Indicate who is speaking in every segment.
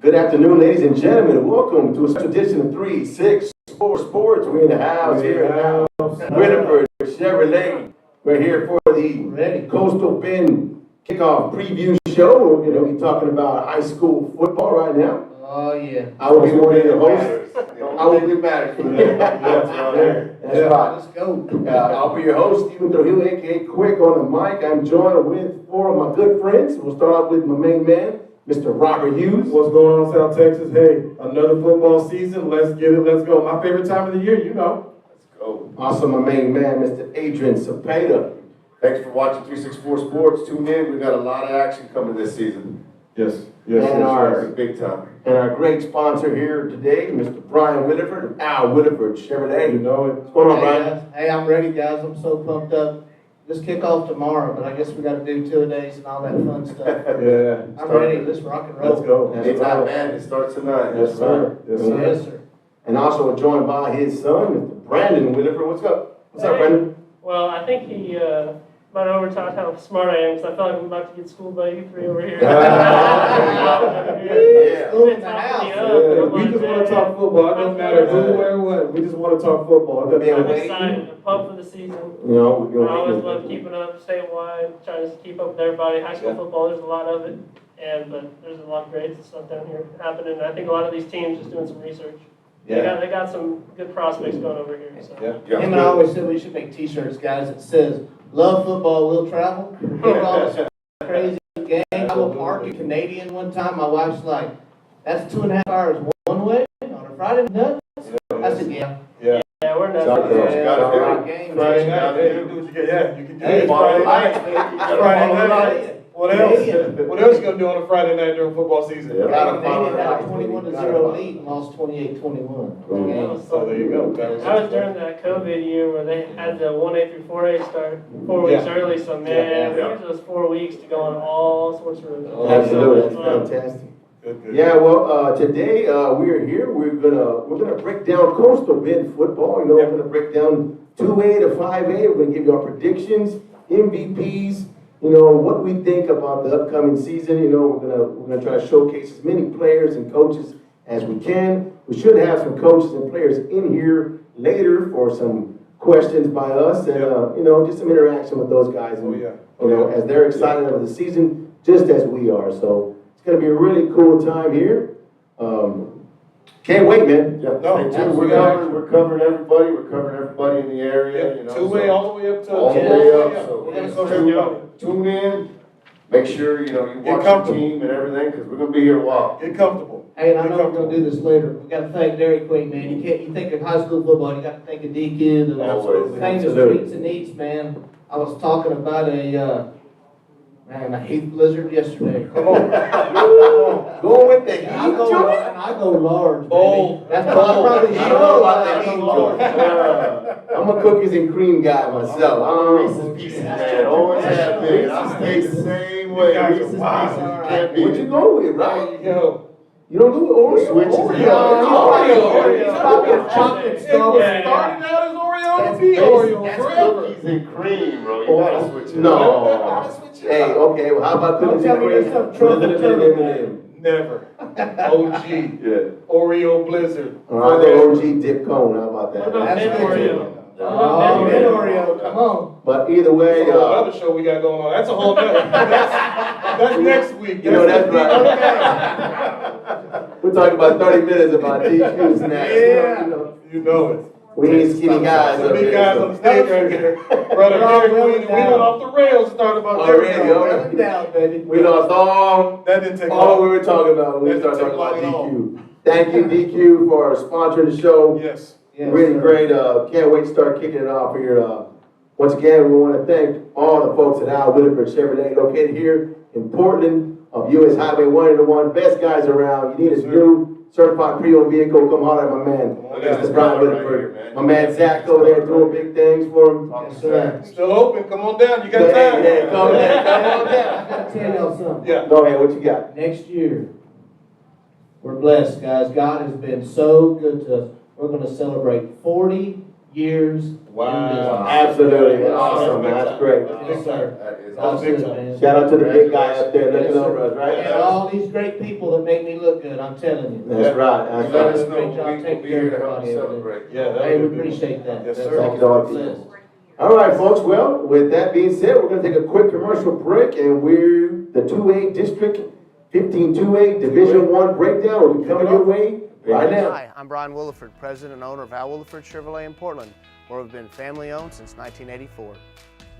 Speaker 1: Good afternoon, ladies and gentlemen. Welcome to a special edition of 364 Sports. We're in the house here at Whitford Chevrolet. We're here for the Coastal Bend kickoff preview show. We're going to be talking about high school football right now.
Speaker 2: Oh, yeah.
Speaker 1: I will be one of your hosts.
Speaker 3: I will be back for that.
Speaker 1: That's right.
Speaker 2: Let's go.
Speaker 1: I'll be your host, Stephen Trujillo, aka Quick on the mic. I'm joined with four of my good friends. We'll start off with my main man, Mr. Robert Hughes.
Speaker 4: What's going on, South Texas? Hey, another football season. Let's get it. Let's go. My favorite time of the year, you know.
Speaker 3: Let's go.
Speaker 1: Also, my main man, Mr. Adrian Cepeda.
Speaker 3: Thanks for watching 364 Sports. Tune in. We got a lot of action coming this season.
Speaker 4: Yes.
Speaker 1: And
Speaker 3: Big time.
Speaker 1: And our great sponsor here today, Mr. Brian Whitford of Al Whitford Chevrolet.
Speaker 4: You know it.
Speaker 1: What's going on,
Speaker 2: Hey,
Speaker 1: Brian?
Speaker 2: guys. Hey, I'm ready, guys. I'm so pumped up. This kickoff tomorrow, but I guess we got to do 2-a-days and all that fun stuff.
Speaker 4: Yeah.
Speaker 2: I'm ready. Let's rock and roll.
Speaker 4: Let's go.
Speaker 1: That's
Speaker 3: Anytime,
Speaker 1: right.
Speaker 3: man. It starts tonight.
Speaker 4: Yes, sir. Yes, sir.
Speaker 2: Yes, sir.
Speaker 1: And also we're joined by his son, Mr. Brandon Whitford. What's up? What's up, Brandon?
Speaker 5: Well, I think he might have overtaught how smart I am, because I feel like I'm about to get schooled by you three over here.
Speaker 1: Yeah.
Speaker 2: School in the house.
Speaker 4: Yeah, we just want to talk football. It doesn't matter who, where, what. We just want to talk football. It doesn't
Speaker 1: Yeah,
Speaker 5: I'm
Speaker 4: matter.
Speaker 5: excited. I'm pumped for the season.
Speaker 1: You know, we're
Speaker 5: I always
Speaker 1: going
Speaker 5: love keeping up statewide, trying to keep up with everybody. High school football, there's a lot of it, but there's a lot of grades and stuff down here happening. I think a lot of these teams just doing some research. They got some good prospects going over here. So.
Speaker 4: Yeah.
Speaker 2: Him and I always said we should make T-shirts, guys, that says, "Love football, will travel." Kickoff is a crazy game. I will park a Canadian one time. My wife's like, "That's 2.5 hours one way on a Friday night." I said, "Yeah."
Speaker 4: Yeah.
Speaker 5: Yeah, we're nuts.
Speaker 3: Exactly.
Speaker 2: Yeah,
Speaker 3: Gotta
Speaker 2: all
Speaker 3: do
Speaker 2: right,
Speaker 3: it.
Speaker 2: game.
Speaker 4: Friday
Speaker 3: Yeah.
Speaker 4: night. Hey, you do what you get. Yeah, you can do
Speaker 2: Hey,
Speaker 4: it.
Speaker 3: Friday
Speaker 4: Friday
Speaker 3: night.
Speaker 4: night.
Speaker 3: You gotta
Speaker 4: Friday
Speaker 3: follow
Speaker 4: night.
Speaker 3: the light.
Speaker 4: What else?
Speaker 2: Canadian.
Speaker 4: What else you gonna do on a Friday night during football season?
Speaker 1: Yeah.
Speaker 2: Got
Speaker 1: Gotta follow
Speaker 2: Canadian had a
Speaker 1: that.
Speaker 2: 21-0 lead and lost 28-21.
Speaker 5: That was
Speaker 4: So there you go.
Speaker 5: That was during that COVID year where they had the 1A through 4A start 4 weeks early, so man,
Speaker 3: Yeah.
Speaker 5: we used those 4 weeks to go on all sorts of roads.
Speaker 1: Absolutely, that's
Speaker 5: So,
Speaker 1: fantastic.
Speaker 4: Good.
Speaker 1: Yeah, well, today we are here. We're gonna break down Coastal Bend football. You know, we're gonna break down 2A to 5A. We're gonna give you our predictions, MVPs. You know what we think about the upcoming season. You know, we're gonna try to showcase as many players and coaches as we can. We should have some coaches and players in here later for some questions by us and you know, just some interaction with those guys. And,
Speaker 4: Oh, yeah.
Speaker 1: You know, as they're excited over the season, just as we are. So it's gonna be a really cool time here. Can't wait, man.
Speaker 3: Yeah,
Speaker 4: No,
Speaker 3: stay tuned. We're covering everybody. We're covering everybody in the area. You know,
Speaker 4: Two-way
Speaker 3: so-
Speaker 4: all the way up to
Speaker 3: all the
Speaker 4: yeah.
Speaker 3: way up.
Speaker 4: Yeah.
Speaker 3: So
Speaker 4: We're gonna
Speaker 3: just
Speaker 4: cover everybody.
Speaker 3: tune in. Make sure you
Speaker 4: Get
Speaker 3: watch the
Speaker 4: comfortable.
Speaker 3: team and everything because we're gonna be here a while.
Speaker 4: Get comfortable.
Speaker 2: Hey, and I
Speaker 4: Get
Speaker 2: know we're
Speaker 4: comfortable.
Speaker 2: gonna do this later. We gotta thank Dairy Queen, man. You think of high school football, you gotta think of DQ, the
Speaker 3: Always.
Speaker 2: thing that
Speaker 1: Absolutely.
Speaker 2: meets and eats, man. I was talking about a Heath Blizzard yesterday.
Speaker 4: Come on.
Speaker 1: Going with the
Speaker 2: I go large,
Speaker 4: Bold.
Speaker 2: baby. That's probably
Speaker 1: I don't know about
Speaker 2: shows.
Speaker 1: that Heath I'm a cookies and cream guy myself. I don't know.
Speaker 3: Reese's Pieces, man. Always have been. I stay the same way.
Speaker 4: guys are
Speaker 3: Reese's Pieces.
Speaker 4: wild.
Speaker 3: You can't beat
Speaker 1: What you
Speaker 3: it.
Speaker 1: go with,
Speaker 4: There
Speaker 1: right?
Speaker 4: you go.
Speaker 1: You don't go with Oreo?
Speaker 3: Switches.
Speaker 1: Oreo.
Speaker 2: It's probably a chocolate
Speaker 4: It was
Speaker 2: strawberry.
Speaker 4: started out as Oreo
Speaker 2: That's
Speaker 4: to be Oreo
Speaker 3: That's
Speaker 4: forever.
Speaker 3: cookies and cream, bro. You gotta switch it up.
Speaker 1: No. Hey, okay, well, how about
Speaker 2: Don't
Speaker 1: cookies
Speaker 2: tell
Speaker 1: and
Speaker 2: me
Speaker 1: cream?
Speaker 2: there's some truffle turtle.
Speaker 4: Never. OG.
Speaker 3: Yeah.
Speaker 4: Oreo Blizzard.
Speaker 1: All right, the OG dip cone, how about
Speaker 5: What about
Speaker 1: that?
Speaker 2: That's
Speaker 5: Mint
Speaker 2: good.
Speaker 5: Oreo?
Speaker 2: Oh, mint Oreo, come on.
Speaker 1: But either way,
Speaker 4: That's a whole other show we got going on. That's a whole other. That's next week.
Speaker 1: you know, that's right.
Speaker 2: Okay.
Speaker 1: We're talking about 30 minutes about DQ snacks.
Speaker 2: Yeah.
Speaker 1: You know,
Speaker 4: You know it.
Speaker 1: we need skinny guys
Speaker 4: Some
Speaker 1: up
Speaker 4: big
Speaker 1: here.
Speaker 4: guys
Speaker 1: so-
Speaker 4: on the stage right here. Brother Derek, we went off the rails starting about
Speaker 1: Already,
Speaker 4: everything.
Speaker 1: already.
Speaker 2: Run it down, baby.
Speaker 1: We lost all
Speaker 4: That didn't take
Speaker 1: we
Speaker 4: long.
Speaker 1: were talking about when we
Speaker 4: That
Speaker 1: started
Speaker 4: didn't
Speaker 1: talking
Speaker 4: take
Speaker 1: about
Speaker 4: long at all.
Speaker 1: DQ. Thank you, DQ, for sponsoring the show.
Speaker 4: Yes.
Speaker 2: Yes,
Speaker 1: Really
Speaker 2: sir.
Speaker 1: great. Can't wait to start kicking it off here. Once again, we want to thank all the folks at Al Whitford Chevrolet, located here in Portland, of US Highway 101. Best guys around. You need a new certified pre-owned vehicle, come holler at my man,
Speaker 3: Look at this
Speaker 1: Mr. Brian
Speaker 3: color right
Speaker 1: Whitford.
Speaker 3: here, man.
Speaker 1: My man Zach over there doing big things for him.
Speaker 2: Yes, sir.
Speaker 4: Still open. Come on down. You got
Speaker 1: Hey,
Speaker 4: time.
Speaker 1: hey, come on down, come on
Speaker 2: I
Speaker 1: down.
Speaker 2: gotta tell y'all something.
Speaker 4: Yeah.
Speaker 1: Go ahead, what you got?
Speaker 2: Next year, we're blessed, guys. God has been so good to us. We're gonna celebrate 40 years. in business.
Speaker 1: Absolutely, awesome, man, that's great.
Speaker 2: Yes, sir.
Speaker 3: That is
Speaker 2: All
Speaker 3: awesome.
Speaker 2: good, man.
Speaker 1: Shout out to the big guy up there
Speaker 2: Yes,
Speaker 1: looking over
Speaker 2: sir.
Speaker 1: us,
Speaker 2: And
Speaker 1: right?
Speaker 2: all these great people that make me look good, I'm telling you.
Speaker 1: That's right,
Speaker 3: You
Speaker 1: that's
Speaker 3: let
Speaker 1: right.
Speaker 3: us know,
Speaker 2: Great job
Speaker 3: we'll
Speaker 2: taking
Speaker 3: be
Speaker 2: care
Speaker 3: here
Speaker 2: of
Speaker 3: to help
Speaker 2: everybody over
Speaker 3: celebrate.
Speaker 4: Yeah,
Speaker 2: Hey, we appreciate that.
Speaker 3: Yes,
Speaker 2: That's
Speaker 3: sir.
Speaker 2: all
Speaker 1: Thank you, Lord.
Speaker 2: it says.
Speaker 1: All right, folks, well, with that being said, we're gonna take a quick commercial break, and we're the 2A District 15 2A Division 1 breakdown will be coming your way right now.
Speaker 6: Hi, I'm Brian Williford, president and owner of Al Williford Chevrolet in Portland, where we've been family owned since 1984.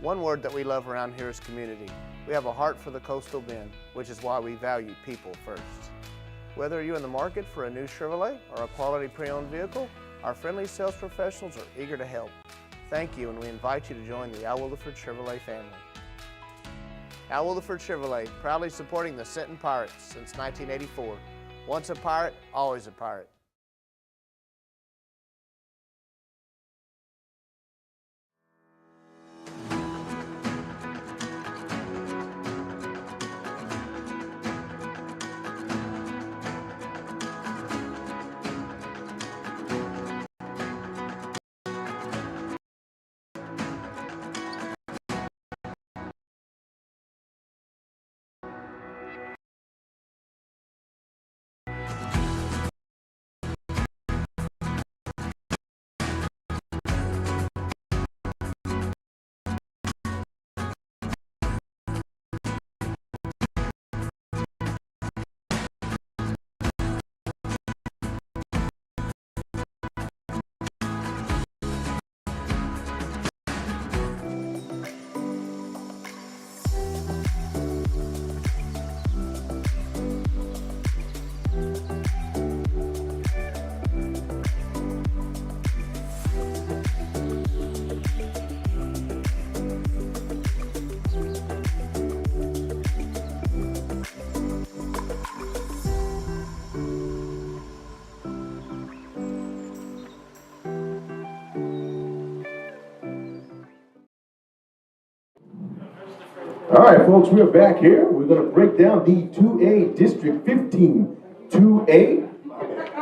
Speaker 6: One word that we love around here is community. We have a heart for the Coastal Bend, which is why we value people first. Whether you're in the market for a new Chevrolet or a quality pre-owned vehicle, our friendly sales professionals are eager to help. Thank you, and we invite you to join the Al Williford Chevrolet family. Al Williford Chevrolet, proudly supporting the Sinton Pirates since 1984. Once a pirate, always a pirate.
Speaker 1: All right, folks, we're back here. We're gonna break down the 2A District 15 2A.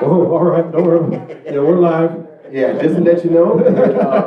Speaker 4: Oh, all right, don't worry. Yeah, we're live.
Speaker 1: Yeah, just to let you know,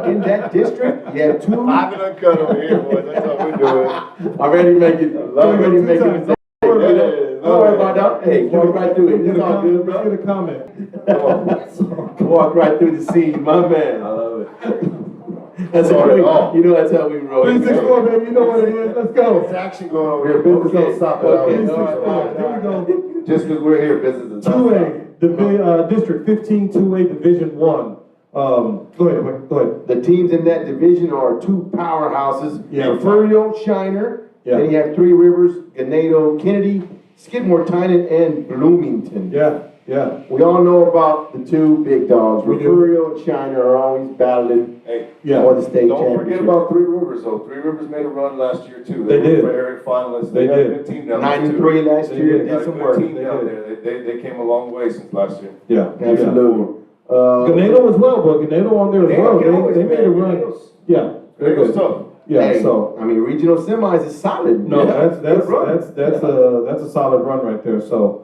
Speaker 1: in that district, you have two.
Speaker 3: Live and uncut over here, boys, that's how we do it.
Speaker 1: Already making, already making. Don't worry about that. Hey, walk right through it. It's all good,
Speaker 4: Let's
Speaker 1: bro.
Speaker 4: get a comment.
Speaker 1: Walk right through the scene, my man. I love it. That's how we, you know, that's how we roll.
Speaker 4: 364, baby, you know what it is. Let's go.
Speaker 3: There's action going over here, business don't stop at all.
Speaker 4: 364, here we go.
Speaker 3: Just because we're here, business is not stopping.
Speaker 4: 2A, District 15, 2A, Division 1. Go ahead.
Speaker 1: The teams in that division are two powerhouses.
Speaker 4: Yeah.
Speaker 1: Refurio, Shiner.
Speaker 4: Yeah.
Speaker 1: Then you have Three Rivers, Ganado, Kennedy, Skidmore, Tynan, and Bloomington.
Speaker 4: Yeah, yeah.
Speaker 1: We all know about the two big dogs.
Speaker 4: We do.
Speaker 1: Refurio and Shiner are always battling
Speaker 3: Hey,
Speaker 4: Yeah.
Speaker 1: for the state
Speaker 3: don't
Speaker 1: championship.
Speaker 3: forget about Three Rivers though. Three Rivers made a run last year too.
Speaker 4: They did.
Speaker 3: were area finalists.
Speaker 4: They
Speaker 3: got a
Speaker 4: did.
Speaker 3: good team down there too.
Speaker 1: 9-3 last
Speaker 4: They
Speaker 1: year,
Speaker 4: did.
Speaker 1: did
Speaker 3: Got a
Speaker 1: some
Speaker 3: good
Speaker 1: work.
Speaker 3: team down there. They came a long way since last year.
Speaker 4: Yeah.
Speaker 1: Absolutely.
Speaker 4: Ganado as well, but Ganado on there as well.
Speaker 3: can always
Speaker 4: They made a
Speaker 3: win.
Speaker 4: run.
Speaker 3: Ganado's-
Speaker 4: Yeah. they're
Speaker 3: Ganado's
Speaker 4: good.
Speaker 3: tough.
Speaker 4: Yeah,
Speaker 1: Hey,
Speaker 4: so.
Speaker 1: I mean, regional semis is solid.
Speaker 4: No,
Speaker 1: Yeah,
Speaker 4: that's
Speaker 1: good run.
Speaker 4: a solid run right there. So,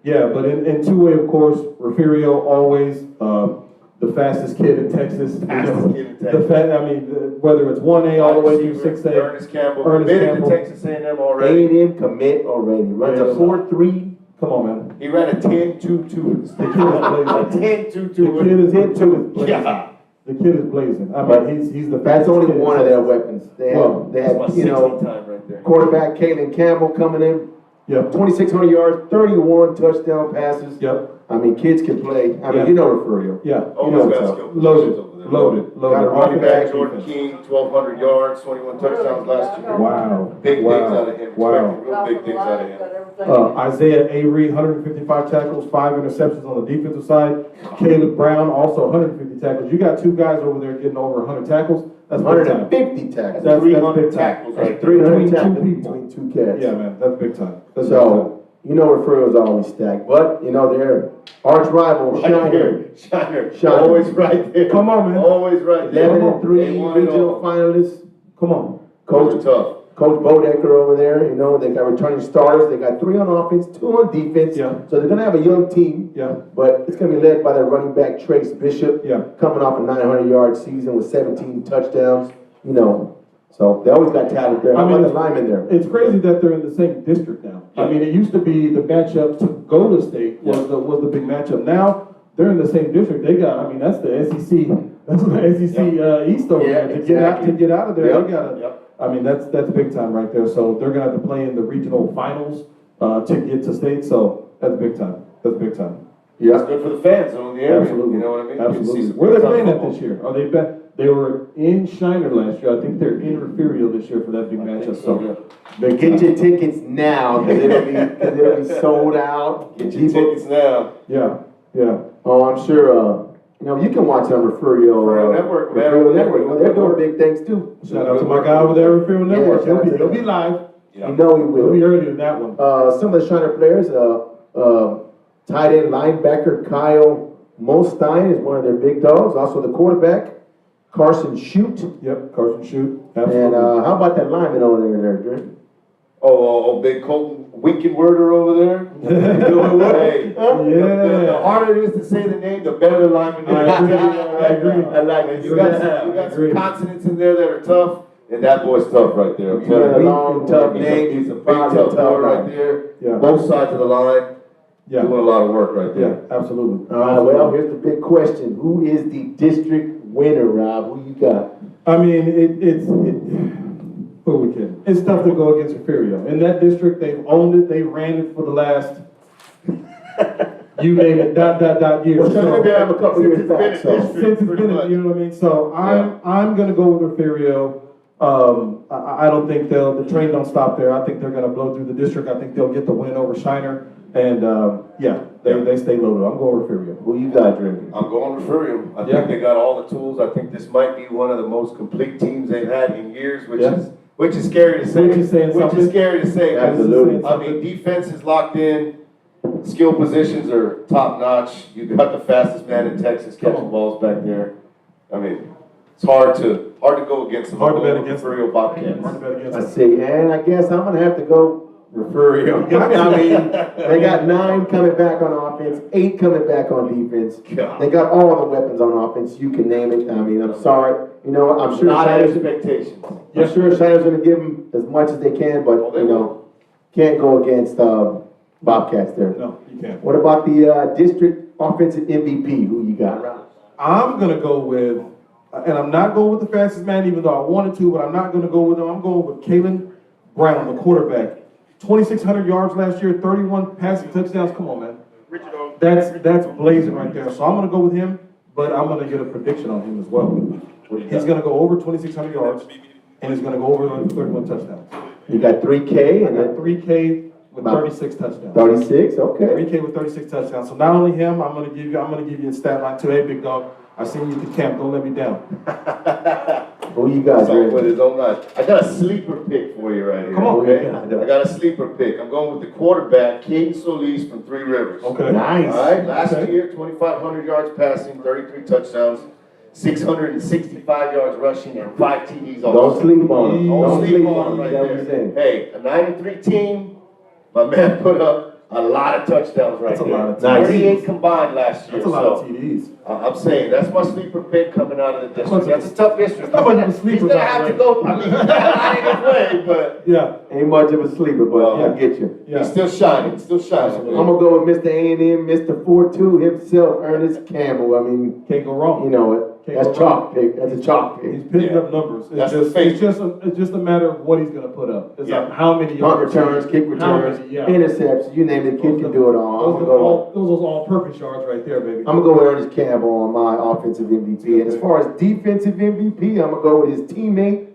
Speaker 4: yeah, but in 2A, of course, Refugio always the fastest kid in Texas.
Speaker 3: Fastest kid in
Speaker 4: The
Speaker 3: Texas.
Speaker 4: I mean, whether it's 1A all the way through 6A.
Speaker 3: Ernest Campbell,
Speaker 4: Ernest
Speaker 3: committed
Speaker 4: Campbell.
Speaker 3: to Texas A&M already.
Speaker 1: A&M commit already. Runs a
Speaker 4: Yeah.
Speaker 1: 4.3.
Speaker 4: Come on, man.
Speaker 3: He ran a 10-2-2.
Speaker 4: The kid is blazing.
Speaker 3: A 10-2-2.
Speaker 4: The kid is blazing.
Speaker 3: Yeah.
Speaker 4: The kid is blazing. I mean, he's the
Speaker 1: That's
Speaker 4: fastest
Speaker 1: only
Speaker 4: kid in
Speaker 1: one of their
Speaker 4: Texas.
Speaker 1: weapons. They
Speaker 4: Well,
Speaker 1: have, they
Speaker 3: That's
Speaker 1: have,
Speaker 3: my
Speaker 1: you
Speaker 3: 16
Speaker 1: know,
Speaker 3: time right there.
Speaker 1: quarterback Kalen Campbell coming in,
Speaker 4: Yep.
Speaker 1: 2,600 yards, 31 touchdown passes.
Speaker 4: Yep.
Speaker 1: I mean, kids can play. I mean,
Speaker 4: Yeah.
Speaker 1: you know Refurio.
Speaker 4: Yeah.
Speaker 3: Almost
Speaker 1: know
Speaker 3: got
Speaker 1: what's
Speaker 3: skill
Speaker 4: Loaded.
Speaker 3: positions over there.
Speaker 4: Loaded.
Speaker 1: Got a
Speaker 3: Running back
Speaker 4: Offense,
Speaker 3: Jordan
Speaker 4: defense.
Speaker 3: King, 1,200 yards, 21 touchdowns last year.
Speaker 4: Wow.
Speaker 3: Big
Speaker 4: Wow.
Speaker 3: things out of him.
Speaker 4: Wow.
Speaker 3: Expecting real big things out of him.
Speaker 4: Isaiah Avery, 155 tackles, 5 interceptions on the defensive side. Caleb Brown, also 150 tackles. You got two guys over there getting over 100 tackles. That's big time.
Speaker 1: 150 tackles.
Speaker 4: That's
Speaker 3: 300
Speaker 4: big time.
Speaker 3: tackles right
Speaker 1: That's
Speaker 3: there.
Speaker 1: 300
Speaker 4: Between two
Speaker 1: tackles
Speaker 4: people.
Speaker 1: between two cats.
Speaker 4: Yeah, man, that's big time. That's big time.
Speaker 1: So, you know Refurio's always stacked. But, you know, their arch rival,
Speaker 3: Right
Speaker 1: Shiner,
Speaker 3: here. Shiner.
Speaker 1: Shiner.
Speaker 3: Always right there.
Speaker 4: Come on, man.
Speaker 3: Always right there.
Speaker 1: 11-3
Speaker 3: They won it
Speaker 1: regional
Speaker 3: all.
Speaker 1: finalists.
Speaker 4: Come on.
Speaker 3: Those are tough.
Speaker 1: Coach Bodecker over there, you know, they got returning starters. They got 3 on offense, 2 on defense.
Speaker 4: Yeah.
Speaker 1: So they're gonna have a young team.
Speaker 4: Yeah.
Speaker 1: But it's gonna be led by their running back Trace Bishop.
Speaker 4: Yeah.
Speaker 1: Coming off a 900-yard season with 17 touchdowns. You know, so they always got talent there. How about the linemen there?
Speaker 4: It's crazy that they're in the same district now. I mean, it used to be the matchup to go to state was the big matchup. Now they're in the same district. They got, I mean, that's the SEC. That's the SEC East over there. To get out of there, they gotta. I mean, that's big time right there. So they're gonna have to play in the regional finals to get to state. So that's big time. That's big time.
Speaker 1: Yeah.
Speaker 3: It's good for the fans in the area.
Speaker 4: Absolutely.
Speaker 3: You know what I mean? You can see
Speaker 4: Absolutely.
Speaker 3: some
Speaker 4: Where they
Speaker 3: good
Speaker 4: playing at
Speaker 3: football.
Speaker 4: this year? Are they back? They were in Shiner last year. I think they're in Refugio this year for that big matchup. So they
Speaker 1: Get your tickets now, because it'll be sold out.
Speaker 3: Get your tickets now.
Speaker 4: Yeah, yeah.
Speaker 1: Oh, I'm sure, you know, you can watch it on Referio.
Speaker 3: Referio Network, man.
Speaker 1: Referio Network. Well, they're doing big things too.
Speaker 4: Shout out to my guy over there, Refugio Network.
Speaker 1: shout out to
Speaker 4: He'll
Speaker 1: him.
Speaker 4: be live.
Speaker 1: You know he
Speaker 4: He'll be
Speaker 1: will.
Speaker 4: early in that one.
Speaker 1: Some of the Shiner players, tight end linebacker Kyle Mostein is one of their big dogs. Also the quarterback, Carson Shute.
Speaker 4: Yep, Carson Shoot.
Speaker 1: And
Speaker 4: Absolutely.
Speaker 1: how about that lineman over there, Dre?
Speaker 3: Oh, big Colton Winkenwerder over there. Hey, the harder it is to say the name, the better the lineman is.
Speaker 4: I agree.
Speaker 3: I like it. You got some consonants in there that are tough, and that boy's tough right there. I'm
Speaker 1: He's got
Speaker 3: telling
Speaker 1: a
Speaker 3: you.
Speaker 1: long, tough name.
Speaker 3: He's a big tough boy right there.
Speaker 4: Yeah.
Speaker 3: Both sides of the line,
Speaker 4: Yeah,
Speaker 3: doing a lot of work right there.
Speaker 4: yeah, absolutely.
Speaker 1: All right, well, here's the big question. Who is the district winner, Rob? Who you got?
Speaker 4: I mean, who we kidding? It's tough to go against Refugio. In that district, they've owned it. They ran it for the last, you name it, years.
Speaker 1: Well,
Speaker 4: So-
Speaker 1: they have a couple years back, so.
Speaker 4: Since it's been, you know what I mean? So I'm gonna go with Refugio. I don't think the train don't stop there. I think they're gonna blow through the district. I think they'll get the win over Shiner. And, they stay loaded. I'm going Refugio.
Speaker 1: Who you got, Dre?
Speaker 3: I'm going Referio. I
Speaker 4: Yeah.
Speaker 3: think they got all the tools. I think this might be one of the most complete teams they've had in years, which
Speaker 4: Yeah.
Speaker 3: is scary to say.
Speaker 4: Which is saying something.
Speaker 3: scary to say. 'Cause,
Speaker 1: Absolutely.
Speaker 3: I mean, defense is locked in. Skill positions are top notch. You got the fastest man in Texas catching balls back there. I mean, it's hard to go against them.
Speaker 4: Hard to
Speaker 3: I'm
Speaker 4: bet
Speaker 3: going
Speaker 4: against them.
Speaker 3: Referio Bobcats.
Speaker 4: Hard to bet against
Speaker 1: I
Speaker 4: them.
Speaker 1: see, and I guess I'm gonna have to go Referio. I mean, they got 9 coming back on offense, 8 coming back on defense.
Speaker 3: God.
Speaker 1: They got all the weapons on offense. You can name it. I mean, I'm sorry. You know, I'm sure
Speaker 3: Not
Speaker 1: Shiner's,
Speaker 3: expectations.
Speaker 1: I'm sure Shiner's gonna give them as much as they can, but,
Speaker 3: they
Speaker 1: you know, can't go against, Bobcats there.
Speaker 4: No, you can't.
Speaker 1: What about the, district offensive MVP? Who you got?
Speaker 4: I'm gonna go with, and I'm not going with the fastest man, even though I wanted to, but I'm not gonna go with him. I'm going with Kalen Brown, the quarterback. 2,600 yards last year, 31 passing touchdowns. Come on, man. That's blazing right there. So I'm gonna go with him, but I'm gonna get a prediction on him as well. He's gonna go over 2,600 yards, and he's gonna go over 31 touchdowns.
Speaker 1: You got 3K
Speaker 4: I
Speaker 1: and
Speaker 4: got
Speaker 1: then
Speaker 4: 3K with 36 touchdowns.
Speaker 1: 36, okay.
Speaker 4: 3K with 36 touchdowns. So not only him, I'm gonna give you a stat line too. Hey, big dog, I seen you at the camp. Don't let me down.
Speaker 1: Who you got,
Speaker 3: So with
Speaker 1: Dre?
Speaker 3: his own line. I got a sleeper pick for you right here.
Speaker 4: Come on.
Speaker 3: Okay? I got a sleeper pick. I'm going with the quarterback, Caden Solis from Three Rivers.
Speaker 4: Okay.
Speaker 1: Nice.
Speaker 3: All right, last
Speaker 4: Okay.
Speaker 3: year, 2,500 yards passing, 33 touchdowns, 665 yards rushing, and 5 TDs
Speaker 1: Don't
Speaker 3: also.
Speaker 1: sleep on him.
Speaker 3: Don't sleep on him right
Speaker 1: That's what I'm
Speaker 3: there.
Speaker 1: saying.
Speaker 3: Hey, a 9-3 team, my man put up a lot of touchdowns right
Speaker 4: That's a
Speaker 3: there.
Speaker 4: lot of
Speaker 1: TDs.
Speaker 3: 38 combined last year.
Speaker 4: That's a lot of
Speaker 3: so,
Speaker 4: TDs.
Speaker 3: I'm saying, that's my sleeper pick coming out of the district.
Speaker 4: much of
Speaker 3: That's a tough district.
Speaker 4: how much of a sleeper
Speaker 3: He's gonna
Speaker 4: about
Speaker 3: have to
Speaker 4: that?
Speaker 3: go, I mean, he's not in his way, but
Speaker 4: Yeah,
Speaker 1: Ain't much of a sleeper, but
Speaker 3: Well,
Speaker 1: I get you.
Speaker 4: yeah.
Speaker 3: he's still shining, still shining.
Speaker 1: I'm gonna go with Mr. A&M, Mr. 4-2 himself, Ernest Campbell. I mean,
Speaker 4: Can't go wrong.
Speaker 1: you know it. That's chalk pick. That's a chalk
Speaker 4: He's
Speaker 1: pick.
Speaker 4: picking
Speaker 3: Yeah.
Speaker 4: up numbers.
Speaker 3: That's
Speaker 4: It's
Speaker 3: the
Speaker 4: just, it's just a matter of what he's gonna put up. It's
Speaker 3: Yeah.
Speaker 4: like how many
Speaker 1: Punt
Speaker 4: yards.
Speaker 1: returns, kick
Speaker 4: How
Speaker 1: returns,
Speaker 4: many, yeah.
Speaker 1: interceptions, you name it, kid can do it all.
Speaker 4: Those are all-purpose yards right there, baby.
Speaker 1: I'm gonna go with Ernest Campbell on my offensive MVP. And as far as defensive MVP, I'm gonna go with his teammate,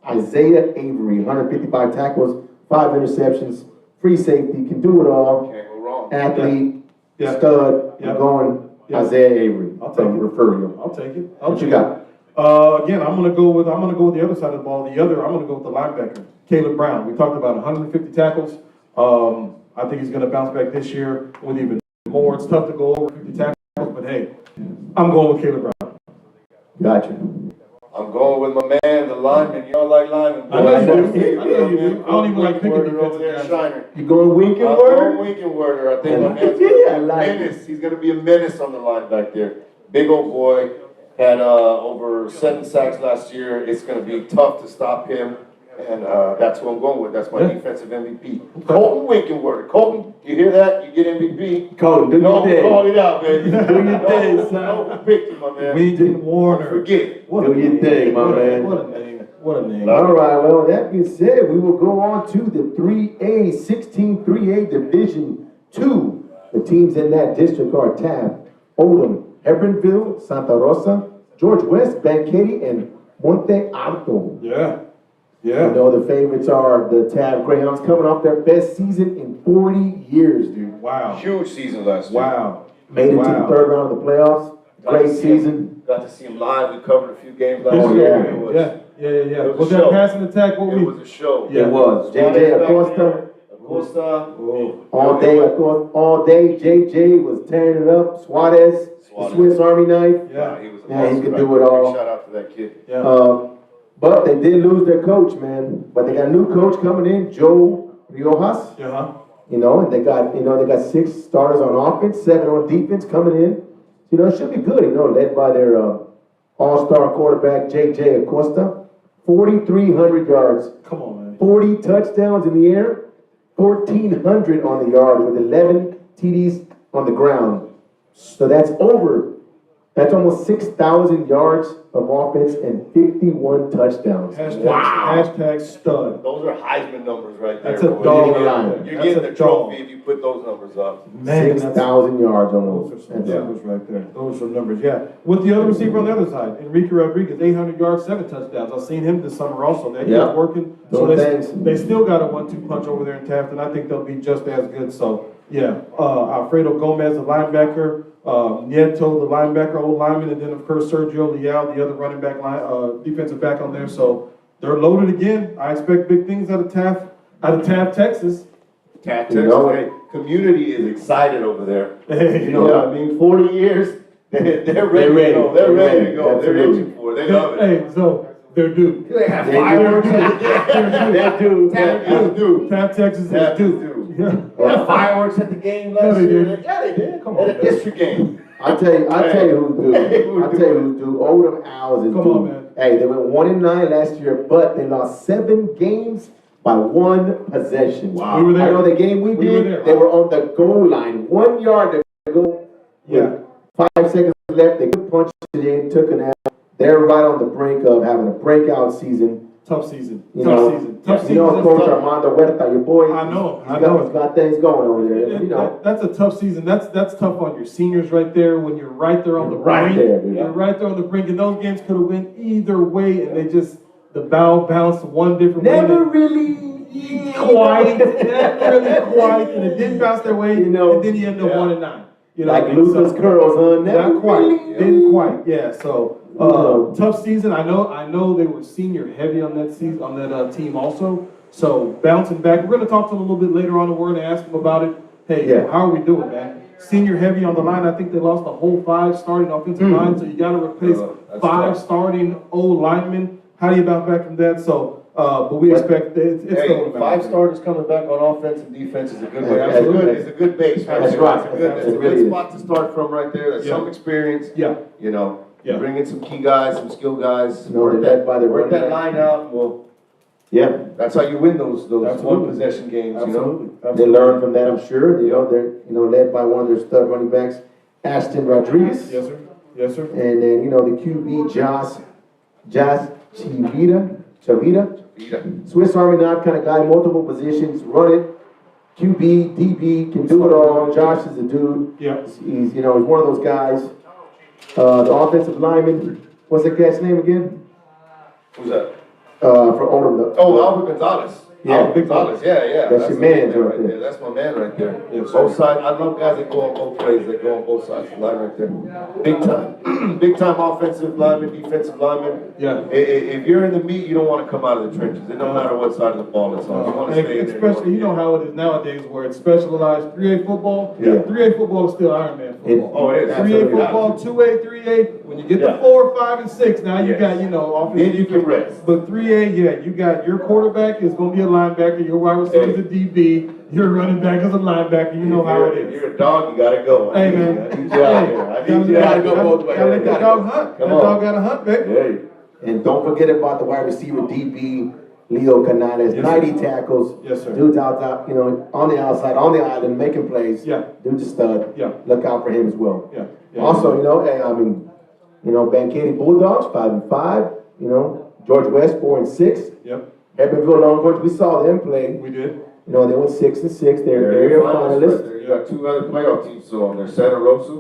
Speaker 1: Isaiah Avery. 155 tackles, 5 interceptions, free safety, can do it all.
Speaker 3: Can't go wrong.
Speaker 1: Athlete,
Speaker 4: Yeah.
Speaker 1: stud,
Speaker 4: Yeah.
Speaker 1: I'm going
Speaker 4: Yeah.
Speaker 1: Isaiah Avery.
Speaker 4: I'll take
Speaker 1: from
Speaker 4: it.
Speaker 1: Referio.
Speaker 4: I'll take it.
Speaker 1: What you got?
Speaker 4: Again, I'm gonna go with the other side of the ball. I'm gonna go with the linebacker, Caleb Brown. We talked about 150 tackles. I think he's gonna bounce back this year with even more. It's tough to go over 50 tackles, but hey, I'm going with Caleb Brown.
Speaker 1: Gotcha.
Speaker 3: I'm going with my man, the lineman. You don't like linemen, boy.
Speaker 4: I know you do.
Speaker 3: see
Speaker 4: I know you do. I don't even like picking
Speaker 3: Winkenwerder over
Speaker 4: defensive
Speaker 3: there,
Speaker 4: guys.
Speaker 3: Shiner.
Speaker 1: You going Winkenwerder?
Speaker 3: I'm going Winkenwerder. I think my man's
Speaker 1: Yeah, I
Speaker 3: gonna be a
Speaker 1: like it.
Speaker 3: menace. He's gonna be a menace on the line back there. Big old boy, had over 7 sacks last year. It's gonna be tough to stop him, and that's who I'm going with. That's my
Speaker 4: Yeah.
Speaker 3: defensive MVP. Colton Winkenwerder. Colton, you hear that? You get MVP.
Speaker 1: Colton, do
Speaker 3: No,
Speaker 1: your
Speaker 3: call
Speaker 1: thing.
Speaker 3: it out, baby.
Speaker 1: Do your thing, son.
Speaker 3: No, who picked you, my man?
Speaker 4: Winton Warner.
Speaker 3: Forget it.
Speaker 4: What
Speaker 1: Do
Speaker 4: a
Speaker 1: your
Speaker 4: name.
Speaker 1: thing, my
Speaker 4: What a-
Speaker 1: man.
Speaker 4: What a name. What a name.
Speaker 1: All right, well, that being said, we will go on to the 3A, 16-3A Division 2. The teams in that district are Taft, Oldham, Hebbronville, Santa Rosa, George West, Banquete, and Monte Alto.
Speaker 4: Yeah.
Speaker 1: You
Speaker 4: Yeah.
Speaker 1: know, the favorites are the Taft Greyhounds coming off their best season in 40 years, dude.
Speaker 4: Wow.
Speaker 3: Huge season last year.
Speaker 4: Wow.
Speaker 1: Made it to
Speaker 4: Wow.
Speaker 1: the third round of the playoffs.
Speaker 3: Got to
Speaker 1: Great
Speaker 3: see him.
Speaker 1: season.
Speaker 3: Got to see him live. We covered a few games last
Speaker 1: Oh,
Speaker 3: year.
Speaker 1: yeah.
Speaker 3: It was,
Speaker 4: Yeah.
Speaker 3: It was
Speaker 4: Was
Speaker 3: a
Speaker 4: that
Speaker 3: show.
Speaker 4: passing attack? What
Speaker 3: It
Speaker 4: we?
Speaker 3: was a show.
Speaker 4: Yeah.
Speaker 1: It was. JJ Acosta.
Speaker 3: Acosta.
Speaker 1: All day, Acosta. All day, JJ was tearing it up. Suarez, the
Speaker 3: Suarez.
Speaker 1: Swiss Army knife.
Speaker 4: Yeah.
Speaker 3: He was a
Speaker 1: Yeah, he
Speaker 3: monster
Speaker 1: can
Speaker 3: right
Speaker 1: do it
Speaker 3: there.
Speaker 1: all.
Speaker 3: Big shout out to that kid.
Speaker 4: Yeah.
Speaker 1: But they did lose their coach, man. But they got a new coach coming in, Joe Riojas.
Speaker 4: Yeah.
Speaker 1: You know, and they got 6 starters on offense, 7 on defense coming in. You know, it should be good, you know, led by their all-star quarterback, JJ Acosta. 4,300 yards,
Speaker 4: Come on, man.
Speaker 1: 40 touchdowns in the air, 1,400 on the yard with 11 TDs on the ground. So that's almost 6,000 yards of offense and 51 touchdowns.
Speaker 4: Hashtag stud.
Speaker 3: Those are Heisman numbers right there.
Speaker 4: That's a
Speaker 3: boy.
Speaker 4: dog
Speaker 3: You're
Speaker 1: line.
Speaker 3: getting- You're
Speaker 4: That's
Speaker 3: getting
Speaker 4: a
Speaker 3: the
Speaker 4: dog.
Speaker 3: trophy if you put those numbers up.
Speaker 4: Man, that's
Speaker 1: 6,000 yards
Speaker 4: those
Speaker 1: almost.
Speaker 4: are some
Speaker 1: That's-
Speaker 4: numbers right there. Those are numbers, yeah. With the other receiver on the other side, Enrique Rodriguez, 800 yards, 7 touchdowns. I've seen him this summer also. That
Speaker 1: Yeah.
Speaker 4: he's working. So
Speaker 1: Those
Speaker 4: they,
Speaker 1: things.
Speaker 4: they still got a 1-2 punch over there in Taft, and I think they'll be just as good. So, yeah. Alfredo Gomez, the linebacker. Nieto, the linebacker, old lineman, and then of course Sergio Leal, the other running back, defensive back on there. So they're loaded again. I expect big things out of Taft, Texas.
Speaker 3: Taft,
Speaker 1: You
Speaker 3: Texas,
Speaker 1: know it.
Speaker 3: hey, community is excited over there.
Speaker 4: Hey,
Speaker 3: You know what I mean? 40 years, they're ready to
Speaker 1: ready.
Speaker 3: go. They're
Speaker 1: They're
Speaker 3: ready to
Speaker 1: ready.
Speaker 3: go. They're
Speaker 1: Absolutely.
Speaker 3: itching for it. They love it.
Speaker 4: Hey, so they're due.
Speaker 3: They have
Speaker 1: They
Speaker 3: fireworks
Speaker 1: do.
Speaker 3: at the game.
Speaker 1: They do.
Speaker 3: Taft is due.
Speaker 4: Taft, Texas
Speaker 3: Taft
Speaker 4: is
Speaker 3: is
Speaker 4: due.
Speaker 3: due.
Speaker 4: Yeah.
Speaker 3: They had fireworks at the game
Speaker 4: Yeah,
Speaker 3: last
Speaker 4: they
Speaker 3: year.
Speaker 4: did.
Speaker 3: Yeah, they did.
Speaker 4: Come
Speaker 3: At
Speaker 4: on,
Speaker 3: a
Speaker 4: man.
Speaker 3: district game.
Speaker 1: I tell you who's due.
Speaker 3: Hey, who's
Speaker 1: I tell you who's due. Oldham Owls is
Speaker 4: Come
Speaker 1: due.
Speaker 4: on, man.
Speaker 1: Hey, they went 1-9 last year, but they lost 7 games by 1 possession.
Speaker 3: Wow.
Speaker 4: We were there.
Speaker 1: I know the game we
Speaker 4: We
Speaker 1: did.
Speaker 4: were there.
Speaker 1: They were on the goal line, 1 yard to go.
Speaker 4: Yeah.
Speaker 1: 5 seconds left. They punched it in, took an L. They're right on the brink of having a breakout season.
Speaker 4: Tough season.
Speaker 1: You
Speaker 4: Tough
Speaker 1: know,
Speaker 4: season. Tough
Speaker 1: You know,
Speaker 4: season.
Speaker 1: Coach Armando Huerta, your boy.
Speaker 4: I know him. I
Speaker 1: He's
Speaker 4: know him.
Speaker 1: got things going over there. You know.
Speaker 4: That's a tough season. That's tough on your seniors right there when you're right there on the
Speaker 1: You're right
Speaker 4: brink.
Speaker 1: there, dude.
Speaker 4: You're right there on the brink, and those games could have went either way, and they just the bow bounced one different
Speaker 1: Never
Speaker 4: way.
Speaker 1: really
Speaker 4: Quite, never really quite, and it didn't bounce their way.
Speaker 1: You know,
Speaker 4: and then you end up
Speaker 3: yeah.
Speaker 4: 1-9. You know,
Speaker 1: like
Speaker 4: and
Speaker 1: Lucas
Speaker 4: so-
Speaker 1: Curls, huh? Never
Speaker 4: Not quite.
Speaker 1: really.
Speaker 4: Didn't quite. Yeah. So
Speaker 1: No.
Speaker 4: tough season. I know they were senior heavy on that season on that team also. So bouncing back. We're gonna talk to them a little bit later on, and we're gonna ask them about it. Hey,
Speaker 1: Yeah.
Speaker 4: how are we doing, man? Senior heavy on the line. I think they lost the whole 5 starting offensive line. So you got to replace
Speaker 3: That's
Speaker 4: 5
Speaker 3: tough.
Speaker 4: starting old linemen. How do you bounce back from that? So, but we expect it's
Speaker 3: Hey,
Speaker 4: going to
Speaker 3: 5 starters coming back on offense and defense is a good way.
Speaker 1: Yeah,
Speaker 3: It's a
Speaker 1: absolutely.
Speaker 3: good, it's a good base.
Speaker 1: That's
Speaker 3: there.
Speaker 1: right.
Speaker 3: It's a good, it's a
Speaker 1: It really
Speaker 3: good
Speaker 1: is.
Speaker 3: spot to start from right there. That's
Speaker 4: Yeah.
Speaker 3: some experience.
Speaker 4: Yeah.
Speaker 3: You know,
Speaker 4: Yeah.
Speaker 3: bring in some key guys, some skill guys.
Speaker 1: You know,
Speaker 3: work
Speaker 1: they're led by the
Speaker 3: work that
Speaker 1: running
Speaker 3: line out. Well,
Speaker 1: Yeah,
Speaker 3: that's how you win those
Speaker 4: Absolutely.
Speaker 3: one possession games. You know.
Speaker 4: Absolutely.
Speaker 1: they
Speaker 4: Absolutely.
Speaker 1: learned from that, I'm sure. You know, they're led by one of their stud running backs, Ashton Rodriguez,
Speaker 4: Yes, sir. Yes, sir.
Speaker 1: and then the QB Josh Chavita,
Speaker 3: Yeah.
Speaker 1: Swiss Army knife kind of guy, multiple positions, run it. QB, DB, can do it all. Josh is a dude.
Speaker 4: Yeah.
Speaker 1: He's one of those guys. The offensive lineman, what's that guy's name again?
Speaker 3: Who's that?
Speaker 1: For Oldham.
Speaker 3: Oh, Albert Gonzalez.
Speaker 1: Yeah.
Speaker 3: AlbertGonzalez. Yeah.
Speaker 1: That's your
Speaker 3: the
Speaker 1: man
Speaker 3: big
Speaker 1: right there.
Speaker 3: That's my man right there.
Speaker 4: Yes, sir.
Speaker 3: Both sides. I love guys that go on both ways. That go on both sides of the line right there. Big time. Big time offensive lineman, defensive lineman.
Speaker 4: Yeah.
Speaker 3: If you're in the meat, you don't want to come out of the trenches. It don't matter what side of the ball it's on. You want to
Speaker 4: And
Speaker 3: stay in there.
Speaker 4: especially, you know how it is nowadays where it's specialized 3A football.
Speaker 1: Yeah.
Speaker 4: 3A football is still Iron Man football.
Speaker 3: Oh, it is.
Speaker 4: 3A football, 2A, 3A, When you get
Speaker 3: Yeah.
Speaker 4: to 4, 5, and 6, now you
Speaker 3: Yes.
Speaker 4: got, you know, offense.
Speaker 3: Then you can rest.
Speaker 4: But 3A, yeah, you got your quarterback is gonna be a linebacker, your wide receiver is a DB, your running back is a linebacker, you know how it
Speaker 3: If
Speaker 4: is.
Speaker 3: you're a dog, you gotta go.
Speaker 4: Hey, man.
Speaker 3: I need you out here. I need you
Speaker 1: gotta
Speaker 3: out
Speaker 1: go
Speaker 3: here.
Speaker 1: both ways.
Speaker 4: Gotta let that dog hunt.
Speaker 3: Come
Speaker 4: That
Speaker 3: on.
Speaker 4: dog gotta hunt, baby.
Speaker 3: Hey.
Speaker 1: And don't forget about the wide receiver DB, Leo Canales,
Speaker 4: Yes,
Speaker 1: 90
Speaker 4: sir.
Speaker 1: tackles.
Speaker 4: Yes, sir.
Speaker 1: Dude's out, you know, on the outside, on the island, making plays.
Speaker 4: Yeah.
Speaker 1: Dude's a stud.
Speaker 4: Yeah.
Speaker 1: Look out for him as well.
Speaker 4: Yeah. Yeah.
Speaker 1: Also, you know, hey, I mean, you know, Bankaty Bulldogs, 5-5. You know, George West, 4-6.
Speaker 4: Yep,
Speaker 1: Evansville Longhorns, we saw them play.
Speaker 4: we did.
Speaker 1: You know, they went 6-6. They're
Speaker 3: They're
Speaker 1: area
Speaker 3: finalists right
Speaker 1: finalists.
Speaker 3: there. You got two other playoff teams still on there, Santa Rosa.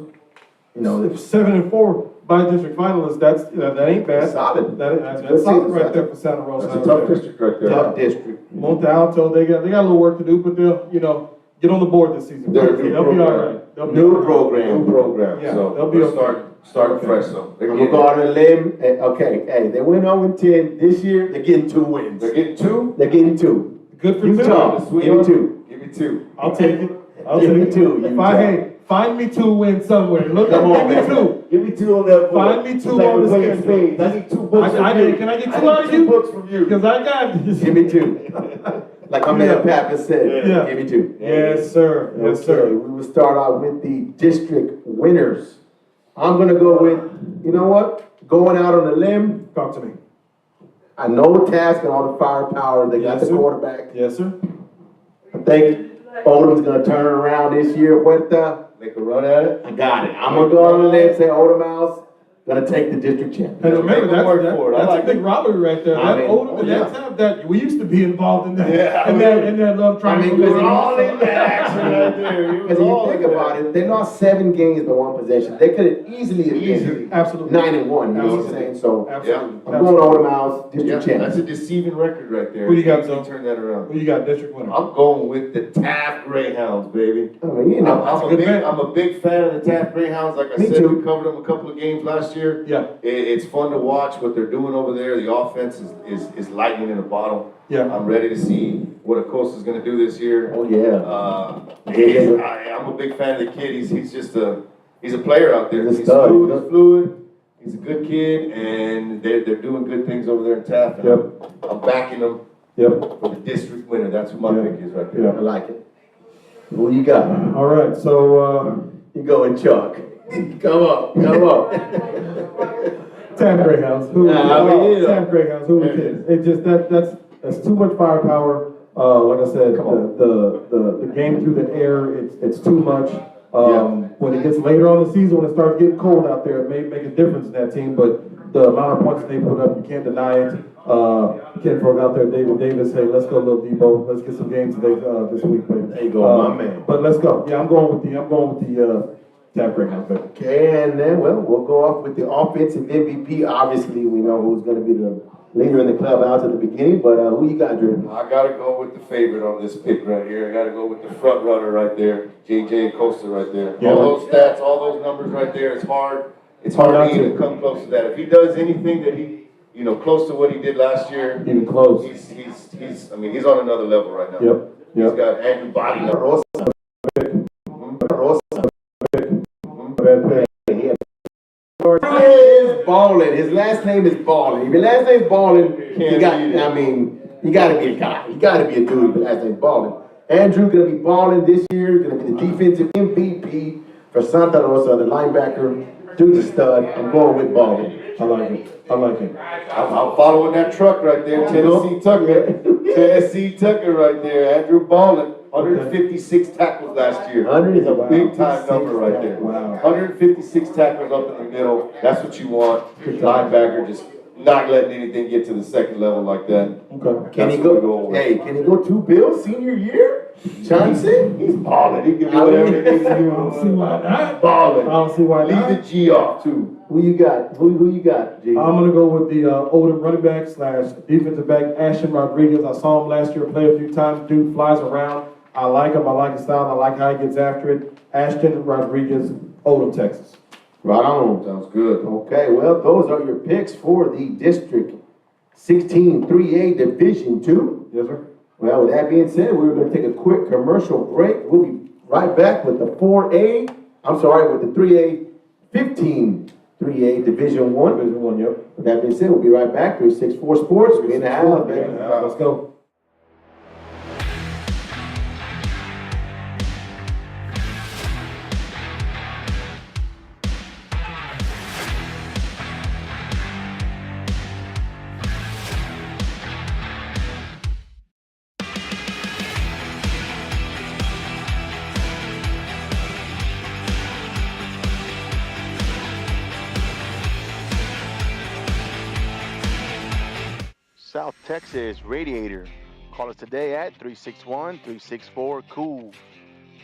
Speaker 1: You know,
Speaker 4: If 7-4 by district finalists, that ain't bad.
Speaker 1: Solid.
Speaker 4: That's
Speaker 1: Good
Speaker 4: solid
Speaker 1: season.
Speaker 4: right there for Santa Rosa.
Speaker 3: That's a tough district right there.
Speaker 1: tough district.
Speaker 4: Monte Alto, they got a little work to do, but they'll, you know, get on the board this season.
Speaker 3: They're a new
Speaker 4: They'll be all
Speaker 3: program.
Speaker 4: right. They'll be
Speaker 1: New
Speaker 4: all right.
Speaker 1: program.
Speaker 3: New program,
Speaker 4: Yeah,
Speaker 3: so
Speaker 4: they'll be
Speaker 3: let's
Speaker 4: okay.
Speaker 3: start
Speaker 4: Okay.
Speaker 3: fresh though. They're
Speaker 1: I'm gonna
Speaker 3: getting,
Speaker 1: go out on a limb. Okay, hey, they went 0-10 this year. They're getting 2 wins.
Speaker 3: they're getting two?
Speaker 1: They're getting 2.
Speaker 4: Good for
Speaker 1: Utah,
Speaker 4: two.
Speaker 1: give me 2.
Speaker 3: Give me two.
Speaker 4: I'll take it. I'll
Speaker 1: Give
Speaker 4: take
Speaker 1: me
Speaker 4: it.
Speaker 1: 2,
Speaker 4: If
Speaker 1: Utah.
Speaker 4: find me 2 wins somewhere. Look,
Speaker 1: Come on,
Speaker 4: give me
Speaker 1: man.
Speaker 4: 2.
Speaker 3: Give me two on that board.
Speaker 4: Find me two
Speaker 3: It's like
Speaker 4: on
Speaker 3: we're
Speaker 4: the
Speaker 3: playing
Speaker 4: schedule.
Speaker 3: spades. I need 2 books
Speaker 4: I
Speaker 3: from
Speaker 4: need-
Speaker 3: you.
Speaker 4: can I get
Speaker 3: I
Speaker 4: 2
Speaker 3: need
Speaker 4: out of
Speaker 3: 2
Speaker 4: you?
Speaker 3: books from you.
Speaker 4: Because I got this.
Speaker 1: Give me 2. Like my man Pappas said,
Speaker 4: Yeah.
Speaker 1: give me 2.
Speaker 4: Yes, sir. Yes,
Speaker 1: Okay,
Speaker 4: sir.
Speaker 1: we will start out with the district winners. I'm gonna go with, you know what? Going out on a limb.
Speaker 4: Talk to me.
Speaker 1: I know Task and all the firepower. They got
Speaker 4: Yes,
Speaker 1: the
Speaker 4: sir.
Speaker 1: quarterback.
Speaker 4: Yes, sir.
Speaker 1: I think Odom's gonna turn around this year. Huerta,
Speaker 3: Make a run at it.
Speaker 1: I got it. I'm gonna go on a limb and say Odom House gonna take the district
Speaker 4: And
Speaker 1: championship.
Speaker 4: remember,
Speaker 3: Make 'em work
Speaker 4: that's,
Speaker 3: for it. I
Speaker 4: that's
Speaker 3: like
Speaker 4: a big rivalry right there.
Speaker 1: I
Speaker 4: That
Speaker 1: mean,
Speaker 4: Oldham and
Speaker 3: yeah.
Speaker 4: that time, that we used to be involved in that,
Speaker 3: Yeah,
Speaker 4: in that love triangle.
Speaker 1: because
Speaker 3: We're all in that action right there. We
Speaker 1: Because
Speaker 3: was
Speaker 1: if
Speaker 3: all
Speaker 1: you think
Speaker 3: in that.
Speaker 1: about it, they lost 7 games by 1 possession. They could have easily have been
Speaker 4: Absolutely.
Speaker 1: 9-1. You know what I'm
Speaker 4: Absolutely.
Speaker 1: saying? So
Speaker 4: Absolutely.
Speaker 1: I'm going Odom House,
Speaker 3: Yeah,
Speaker 1: district
Speaker 3: that's
Speaker 1: champ.
Speaker 3: a deceiving record right there.
Speaker 4: Who you got,
Speaker 3: Easily
Speaker 4: Joe?
Speaker 3: turn that around.
Speaker 4: Who you got, district winner?
Speaker 3: I'm going with the Taft Greyhounds, baby.
Speaker 1: I mean, you know,
Speaker 3: I'm
Speaker 4: good bet.
Speaker 3: a big fan of the Taft Greyhounds. Like I
Speaker 1: Me
Speaker 3: said,
Speaker 1: too.
Speaker 3: we covered them a couple of games last year.
Speaker 4: Yeah,
Speaker 3: It's fun to watch what they're doing over there. The offense is lightning in a bottle.
Speaker 4: yeah.
Speaker 3: I'm ready to see what Acosta's gonna do this year.
Speaker 1: oh yeah.
Speaker 3: I'm a big fan of the kid. He's just he's a player out there.
Speaker 1: He's a
Speaker 3: He's
Speaker 1: stud.
Speaker 3: smooth, he's fluid. He's a good kid, and they're doing good things over there in Taft. And
Speaker 4: Yep.
Speaker 3: I'm backing them
Speaker 4: Yep.
Speaker 3: for the district winner. That's who my
Speaker 4: Yeah.
Speaker 3: pick is right
Speaker 4: Yeah.
Speaker 3: there.
Speaker 1: I like it. Who you got?
Speaker 4: All right, so,
Speaker 1: You going Chuck. Come on, come on.
Speaker 4: Taft Greyhounds. Who?
Speaker 1: Nah, I mean, you know.
Speaker 4: Taft Greyhounds. Who it is? It just that's too much firepower. Like I said, the game through the air, it's too much. When it gets later on the season, when it starts getting cold out there, it may make a difference in that team. But the amount of points they put up, you can't deny it. Ken Frog out there, David Davis. Hey, let's go, Lil Debo. Let's get some games today this week, baby.
Speaker 1: There you go, my man.
Speaker 4: But let's go. Yeah, I'm going with the Taft Greyhounds, baby.
Speaker 1: Okay, and then, well, we'll go off with the offensive MVP. Obviously, we know who's going to be the leader in the clubhouse at the beginning, but who you got, Drew?
Speaker 3: I gotta go with the favorite on this pick right here. I gotta go with the front runner right there, JJ Acosta right there.
Speaker 4: Yeah.
Speaker 3: All those stats, all those numbers right there. It's hard
Speaker 4: Hard
Speaker 3: to
Speaker 4: not
Speaker 3: even
Speaker 4: to.
Speaker 3: come close to that. If he does anything that close to what he did last year,
Speaker 4: Even close.
Speaker 3: he's on another level right now.
Speaker 4: Yep.
Speaker 3: He's
Speaker 4: Yep.
Speaker 3: got Andrew Body.
Speaker 1: Rosa. Rosa.
Speaker 4: Bad pick.
Speaker 1: He is balling. His last name is balling. If your last name's balling, you
Speaker 3: Can't
Speaker 1: got,
Speaker 3: beat it.
Speaker 1: I mean, you gotta be a guy. You gotta be a dude if your last name's balling. Andrew gonna be balling this year, gonna be the defensive MVP for Santa Rosa, the linebacker. Dude's a stud. I'm going with balling.
Speaker 4: I like it. I like it.
Speaker 3: I'm following that truck right there, Tennessee Tucker. Tennessee Tucker right there, Andrew Ballin. 156 tackles last year.
Speaker 1: 100
Speaker 3: is a
Speaker 1: wow.
Speaker 3: big time number right there.
Speaker 4: Wow.
Speaker 3: 156 tackles up in the middle. That's what you want. Linebacker just not letting anything get to the second level like that.
Speaker 4: Okay.
Speaker 1: Can he
Speaker 3: That's what we're
Speaker 1: go?
Speaker 3: going with.
Speaker 1: Hey, can he go 2 bills senior year? Johnson?
Speaker 3: He's balling. He can do
Speaker 1: I
Speaker 3: whatever
Speaker 1: mean-
Speaker 3: he needs to
Speaker 4: I don't see
Speaker 3: do.
Speaker 4: why not. I
Speaker 3: Balling.
Speaker 4: don't see why
Speaker 3: Leave
Speaker 4: not.
Speaker 3: the G off too.
Speaker 1: Who you got? Who you got, G?
Speaker 4: I'm gonna go with the older running back / defensive back, Ashton Rodriguez. I saw him last year play a few times. Dude flies around. I like him. I like his style. I like how he gets after it. Ashton Rodriguez, Oldham, Texas.
Speaker 1: Right on.
Speaker 3: Sounds good.
Speaker 1: Okay, well, those are your picks for the District 16 3A Division 2.
Speaker 4: Yes, sir.
Speaker 1: Well, with that being said, we're going to take a quick commercial break. We'll be right back with the 4A, I'm sorry, with the 3A 15 3A Division One.
Speaker 4: Division one, yep.
Speaker 1: With that being said, we'll be right back. 364 Sports, we in the house, man. Let's go.
Speaker 7: South Texas Radiator. Call us today at 361-364-COOL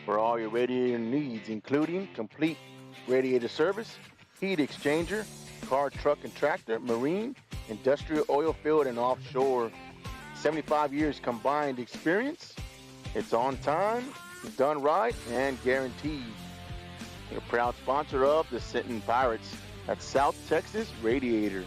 Speaker 7: for all your radiator needs, including complete radiator service, heat exchanger, car, truck, and tractor, marine, industrial, oil field, and offshore. 75 years combined experience. It's on time, done right, and guaranteed. We're a proud sponsor of the Sinton Pirates at South Texas Radiator.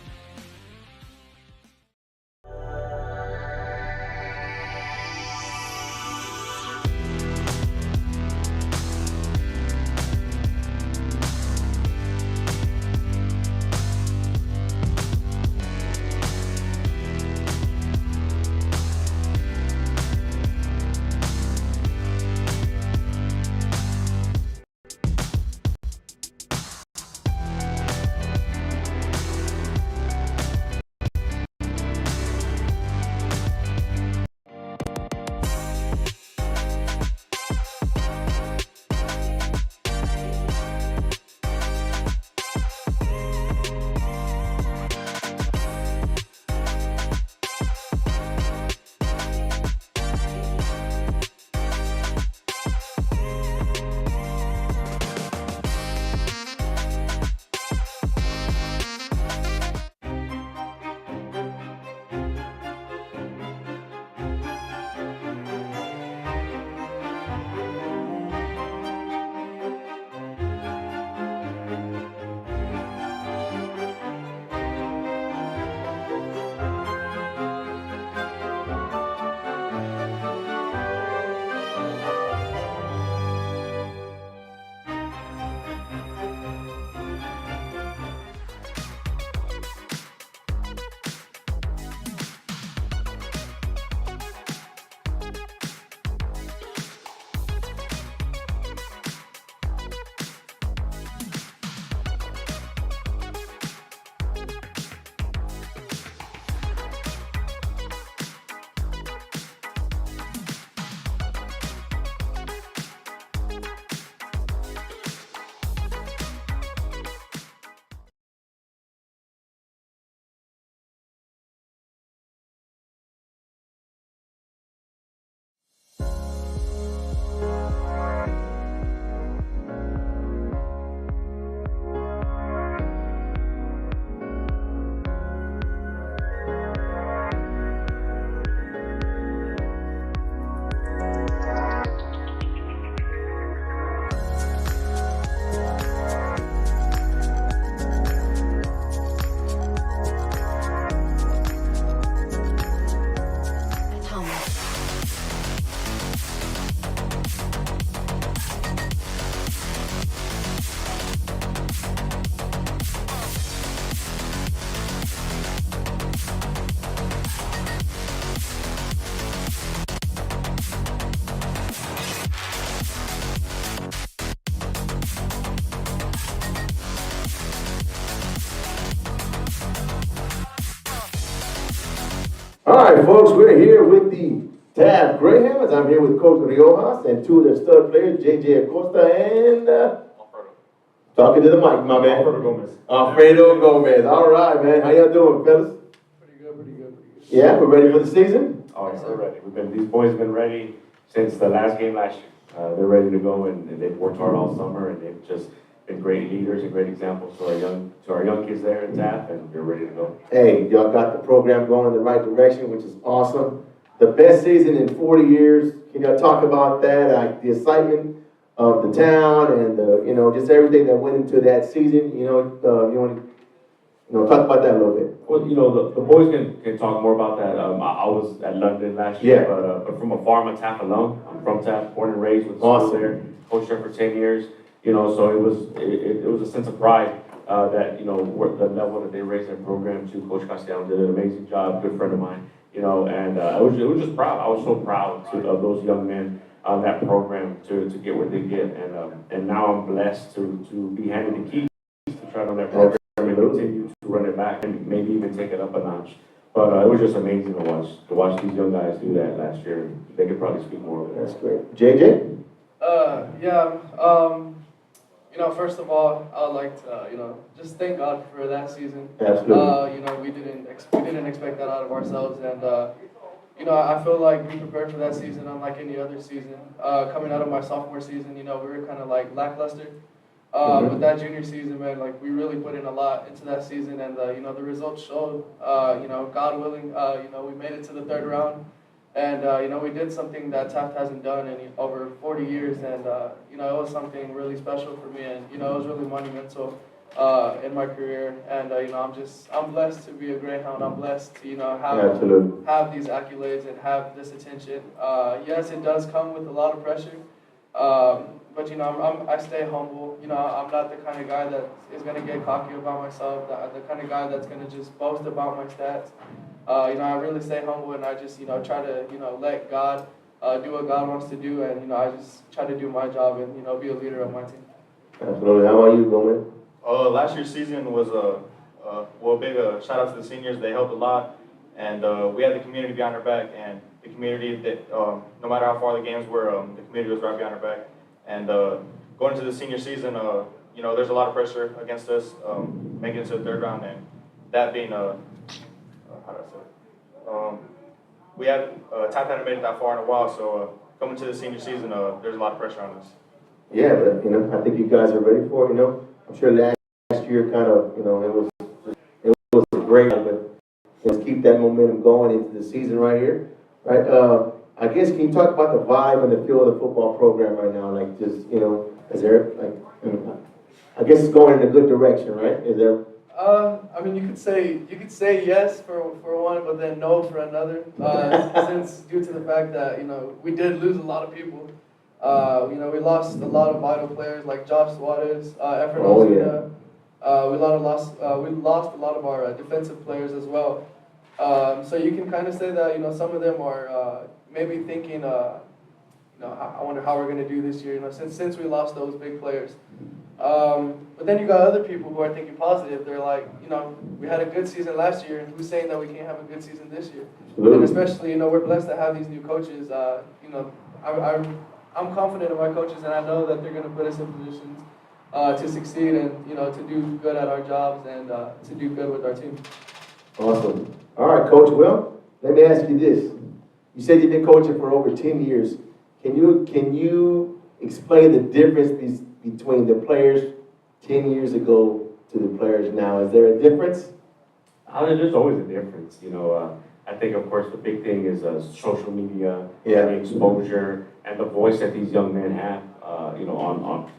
Speaker 1: All right, folks, we're here with the Taft Greyhounds. I'm here with Coach Riojas and two of their stud players, JJ Acosta and talking to the mic, my man. Alfredo Gomez. All right, man. How y'all doing, fellas?
Speaker 8: Pretty good.
Speaker 1: Yeah, we're ready for the season?
Speaker 8: Oh, yeah, we're ready. These boys have been ready since the last game last year. They're ready to go, and they've worked hard all summer, and they've just been great leaders and great examples to our young kids there in Taft, and they're ready to go.
Speaker 1: Hey, y'all got the program going in the right direction, which is awesome. The best season in 40 years. Can y'all talk about that? The excitement of the town and just everything that went into that season. You want to talk about that a little bit.
Speaker 8: Well, the boys can talk more about that. I was at London last year,
Speaker 1: Yeah.
Speaker 8: but from afar, I'm a Taft alum. I'm from Taft, born and raised with the
Speaker 1: Awesome.
Speaker 8: school there. Coached there for 10 years. So it was a sense of pride that, you know, the level that they raised their program to. Coach Castellanos did an amazing job, good friend of mine, you know, and it was just proud. I was so proud of those young men on that program to get what they get. And now I'm blessed to be handed the keys to try on that program and continue to run it back and maybe even take it up a notch. But it was just amazing to watch these young guys do that last year. They could probably speak more of it.
Speaker 1: That's great. JJ?
Speaker 9: You know, first of all, I would like to, you know, just thank God for that season.
Speaker 1: Absolutely.
Speaker 9: You know, we didn't expect that out of ourselves, and you know, I feel like we prepared for that season unlike any other season. Coming out of my sophomore season, you know, we were kind of like lackluster. But that junior season, man, like we really put in a lot into that season, and you know, the results showed. You know, God willing, you know, we made it to the third round. And, you know, we did something that Taft hasn't done in over 40 years, and, you know, it was something really special for me, and, you know, it was really monumental in my career, and, you know, I'm blessed to be a Greyhound. I'm blessed to, you know, have these accolades and have this attention. Yes, it does come with a lot of pressure, but, you know, I stay humble. You know, I'm not the kind of guy that is going to get cocky about myself, the kind of guy that's going to just boast about my stats. You know, I really stay humble, and I just, you know, try to, you know, let God do what God wants to do, and, you know, I just try to do my job and, you know, be a leader of my team.
Speaker 1: Absolutely. How about you, Gomez?
Speaker 10: Last year's season was well, big shout out to the seniors. They helped a lot, and we had the community behind our back, and the community that no matter how far the games were, the community was right behind our back. And going into the senior season, you know, there's a lot of pressure against us making it to the third round, and that being how do I say it? We Taft hadn't made it that far in a while, so coming to the senior season, there's a lot of pressure on us.
Speaker 1: Yeah, but, you know, I think you guys are ready for it, you know. I'm sure last year kind of, you know, it was great, but let's keep that momentum going into the season right here, right? I guess, can you talk about the vibe and the feel of the football program right now? Like, just, you know, is there, like, I guess it's going in a good direction, right? Is there?
Speaker 9: I mean, you could say yes for one, but then no for another. Since due to the fact that, you know, we did lose a lot of people. You know, we lost a lot of vital players like Josh Suarez, Efren Ozuna. We lost a lot of our defensive players as well. So you can kind of say that, you know, some of them are maybe thinking, you know, I wonder how we're going to do this year. You know, since we lost those big players. But then you got other people who are thinking positive. They're like, you know, we had a good season last year, and who's saying that we can't have a good season this year? And especially, you know, we're blessed to have these new coaches. You know, I'm confident in my coaches, and I know that they're going to put us in positions to succeed and, you know, to do good at our jobs and to do good with our team.
Speaker 1: Awesome. All right, Coach Will, let me ask you this. You said you've been coaching for over 10 years. Can you explain the difference between the players 10 years ago to the players now? Is there a difference?
Speaker 8: There's always a difference, you know. I think, of course, the big thing is social media, the exposure, and the voice that these young men have, you know, on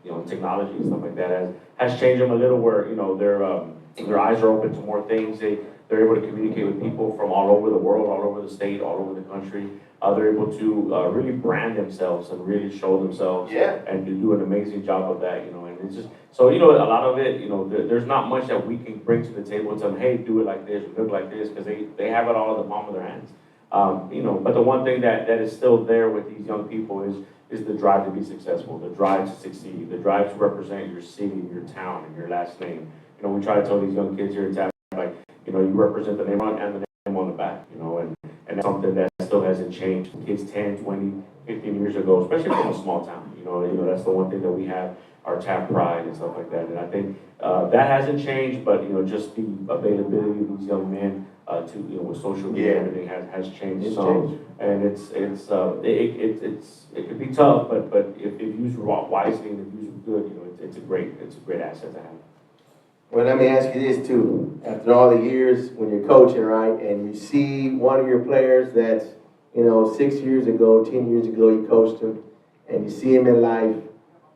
Speaker 8: you know, technology and stuff like that has changed them a little. Where, you know, their eyes are open to more things. They're able to communicate with people from all over the world, all over the state, all over the country. They're able to really brand themselves and really show themselves, and to do an amazing job of that, you know. And it's just, so, you know, a lot of it, you know, there's not much that we can bring to the table and tell them, hey, do it like this, look like this, because they have it all in the palm of their hands. You know, but the one thing that is still there with these young people is the drive to be successful, the drive to succeed, the drive to represent your city, your town, and your last name. You know, we try to tell these young kids here in Taft, like, you know, you represent the name on and the name on the back, you know, and that's something that still hasn't changed. Kids 10, 20, 15 years ago, especially from a small town, you know, that's the one thing that we have, our Taft pride and stuff like that. And I think that hasn't changed, but, you know, just the availability of these young men to, you know, with social media and everything has changed some. And it could be tough, but if used wisely and if used good, you know, it's a great asset to have.
Speaker 1: Well, let me ask you this too. After all the years when you're coaching, right, and you see one of your players that's, you know, 6 years ago, 10 years ago, you coached him, and you see him in life,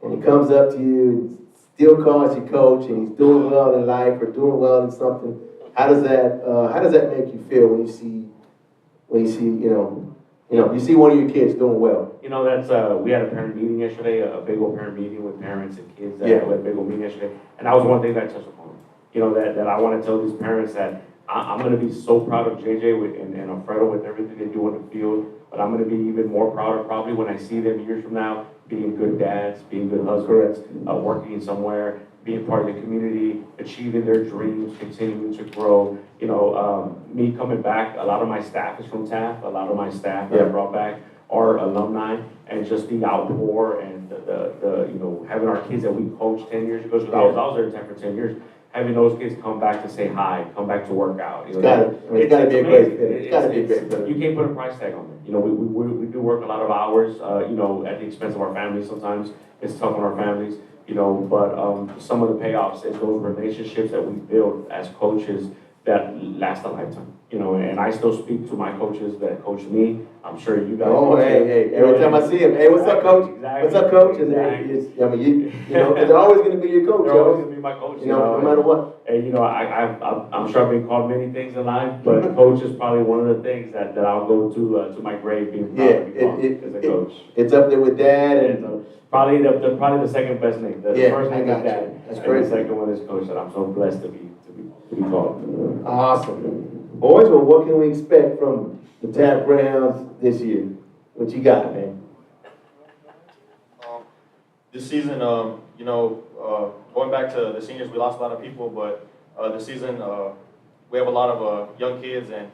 Speaker 1: and he comes up to you and still calls you coach, and he's doing well in life or doing well in something. How does that make you feel when you see, you know, You know, you see one of your kids doing well.
Speaker 8: You know, that's, we had a parent meeting yesterday, a big old parent meeting with parents and kids.
Speaker 1: Yeah.
Speaker 8: We had a big old meeting yesterday, and that was one thing that I touched upon. You know, that I want to tell these parents that I'm going to be so proud of JJ and Alfredo with everything they do on the field, but I'm going to be even more prouder probably when I see them years from now being good dads, being good husbands, working somewhere, being part of the community, achieving their dreams, continuing to grow. You know, me coming back, a lot of my staff is from Taft, a lot of my staff that I brought back are alumni, and just the outpour and the you know, having our kids that we coached 10 years ago, because I was there in Taft for 10 years, having those kids come back to say hi, come back to work out. You know,
Speaker 1: It's gotta be a great
Speaker 8: amazing.
Speaker 1: feeling. It's gotta be a great feeling.
Speaker 8: You can't put a price tag on it. You know, we do work a lot of hours, you know, at the expense of our families sometimes. It's tough on our families, you know, but some of the payoffs is those relationships that we build as coaches that last a lifetime. You know, and I still speak to my coaches that coach me. I'm sure you guys.
Speaker 1: Oh, hey, every time I see him, hey, what's up, coach?
Speaker 8: Exactly.
Speaker 1: What's up, coach? And
Speaker 8: Exactly.
Speaker 1: I mean, you know, they're always gonna be your coach,
Speaker 8: They're always
Speaker 1: yo.
Speaker 8: gonna be my coach.
Speaker 1: You know, no matter what.
Speaker 8: And you know, I'm sure I've been called many things in life, but coach is probably one of the things that I'll go to my grave being proud to be called as a coach.
Speaker 1: It's up there with dad and.
Speaker 8: Probably the second best name. The
Speaker 1: Yeah,
Speaker 8: first
Speaker 1: I
Speaker 8: name
Speaker 1: got
Speaker 8: is
Speaker 1: you.
Speaker 8: dad.
Speaker 1: That's
Speaker 8: and
Speaker 1: great.
Speaker 8: the second one is coach, and I'm so blessed to be called.
Speaker 1: Awesome. Boys, well, what can we expect from the Taft Browns this year? What you got, man?
Speaker 10: This season, you know, going back to the seniors, we lost a lot of people, but this season, we have a lot of young kids, and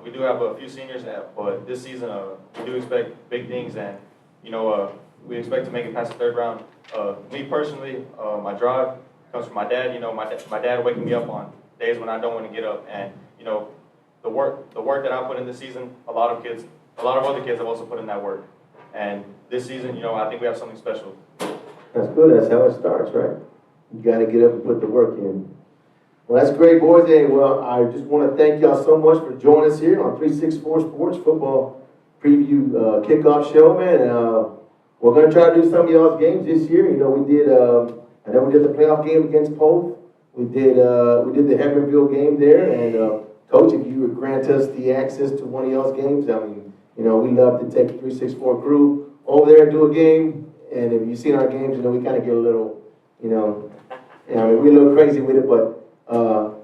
Speaker 10: we do have a few seniors, but this season, we do expect big things, and, you know, we expect to make it past the third round. Me personally, my drive comes from my dad. You know, my dad waking me up on days when I don't want to get up, and, you know, the work that I put in this season, a lot of other kids have also put in that work. And this season, you know, I think we have something special.
Speaker 1: That's good. That's how it starts, right? You gotta get up and put the work in. Well, that's great, boys. Hey, well, I just want to thank y'all so much for joining us here on 364 Sports Football Preview Kickoff Show, man. We're gonna try to do some of y'all's games this year. You know, we did. I know we did the playoff game against Polk. We did the Hebbronville game there, and Coach, if you would grant us the access to one of y'all's games, I mean, you know, we love to take the 364 crew over there and do a game. And if you've seen our games, you know, we kind of get a little, you know, we're a little crazy with it, but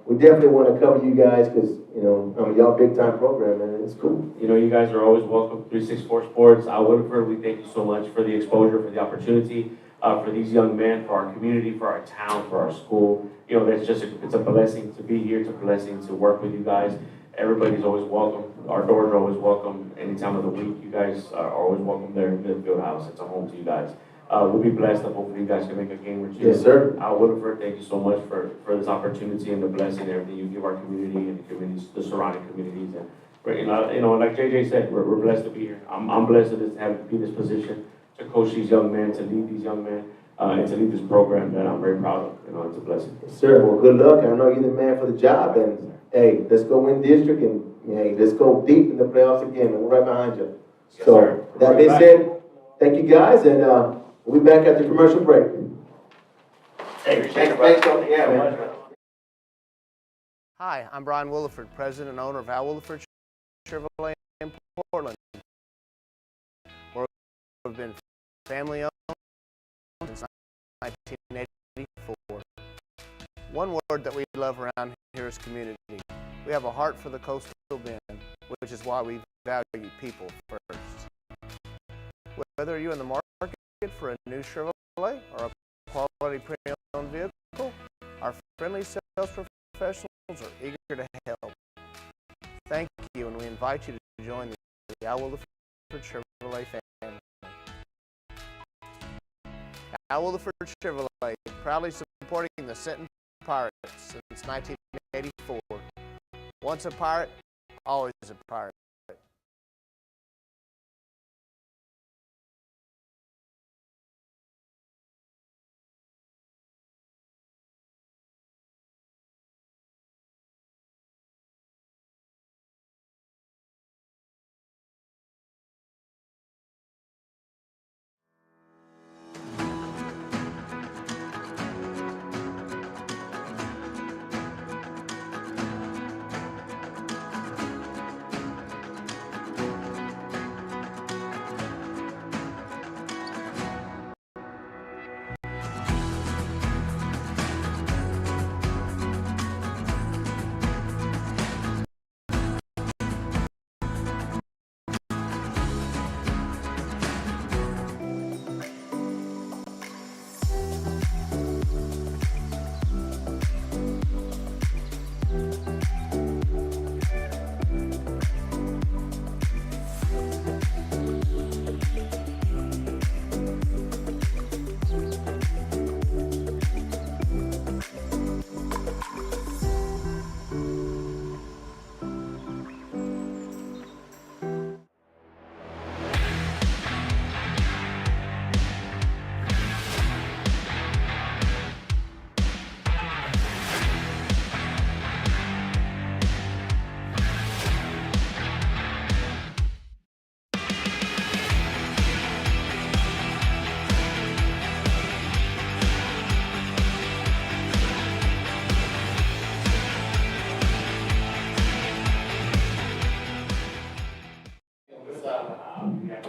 Speaker 1: we definitely want to cover you guys because, you know, I mean, y'all big time program, man. It's cool.
Speaker 8: You know, you guys are always welcome. 364 Sports, Woodford, we thank you so much for the exposure, for the opportunity, for these young men, for our community, for our town, for our school. You know, it's a blessing to be here. It's a blessing to work with you guys. Everybody's always welcome. Our doors are always welcome. Any time of the week, you guys are always welcome there in Midfield House. It's a home to you guys. We'll be blessed, and hopefully you guys can make a game or two.
Speaker 1: Yes, sir.
Speaker 8: Woodford, thank you so much for this opportunity and the blessing and everything you give our community and the communities, the surrounding communities. And you know, like JJ said, we're blessed to be here. I'm blessed to be in this position to coach these young men, to lead these young men, and to lead this program that I'm very proud of. You know, it's a blessing.
Speaker 1: Yes, sir. Well, good luck. I know you're the man for the job, and hey, let's go win district, and hey, let's go deep in the playoffs again. And we're right behind you.
Speaker 8: Yes,
Speaker 1: So
Speaker 8: sir.
Speaker 1: that being said, thank you guys, and we'll be back at the commercial break.
Speaker 10: Hey,
Speaker 1: Thanks, Tony. Yeah, man.
Speaker 6: Hi, I'm Brian Williford, president and owner of Al Williford Chevrolet in Portland. We've been family owned since 1984. One word that we love around here is community. We have a heart for the coastal bend, which is why we value people first. Whether you're in the market for a new Chevrolet or a quality pre-owned vehicle, our friendly sales professionals are eager to help. Thank you, and we invite you to join the Al Williford Chevrolet family. Al Williford Chevrolet, proudly supporting the Sinton Pirates since 1984. Once a pirate, always a pirate.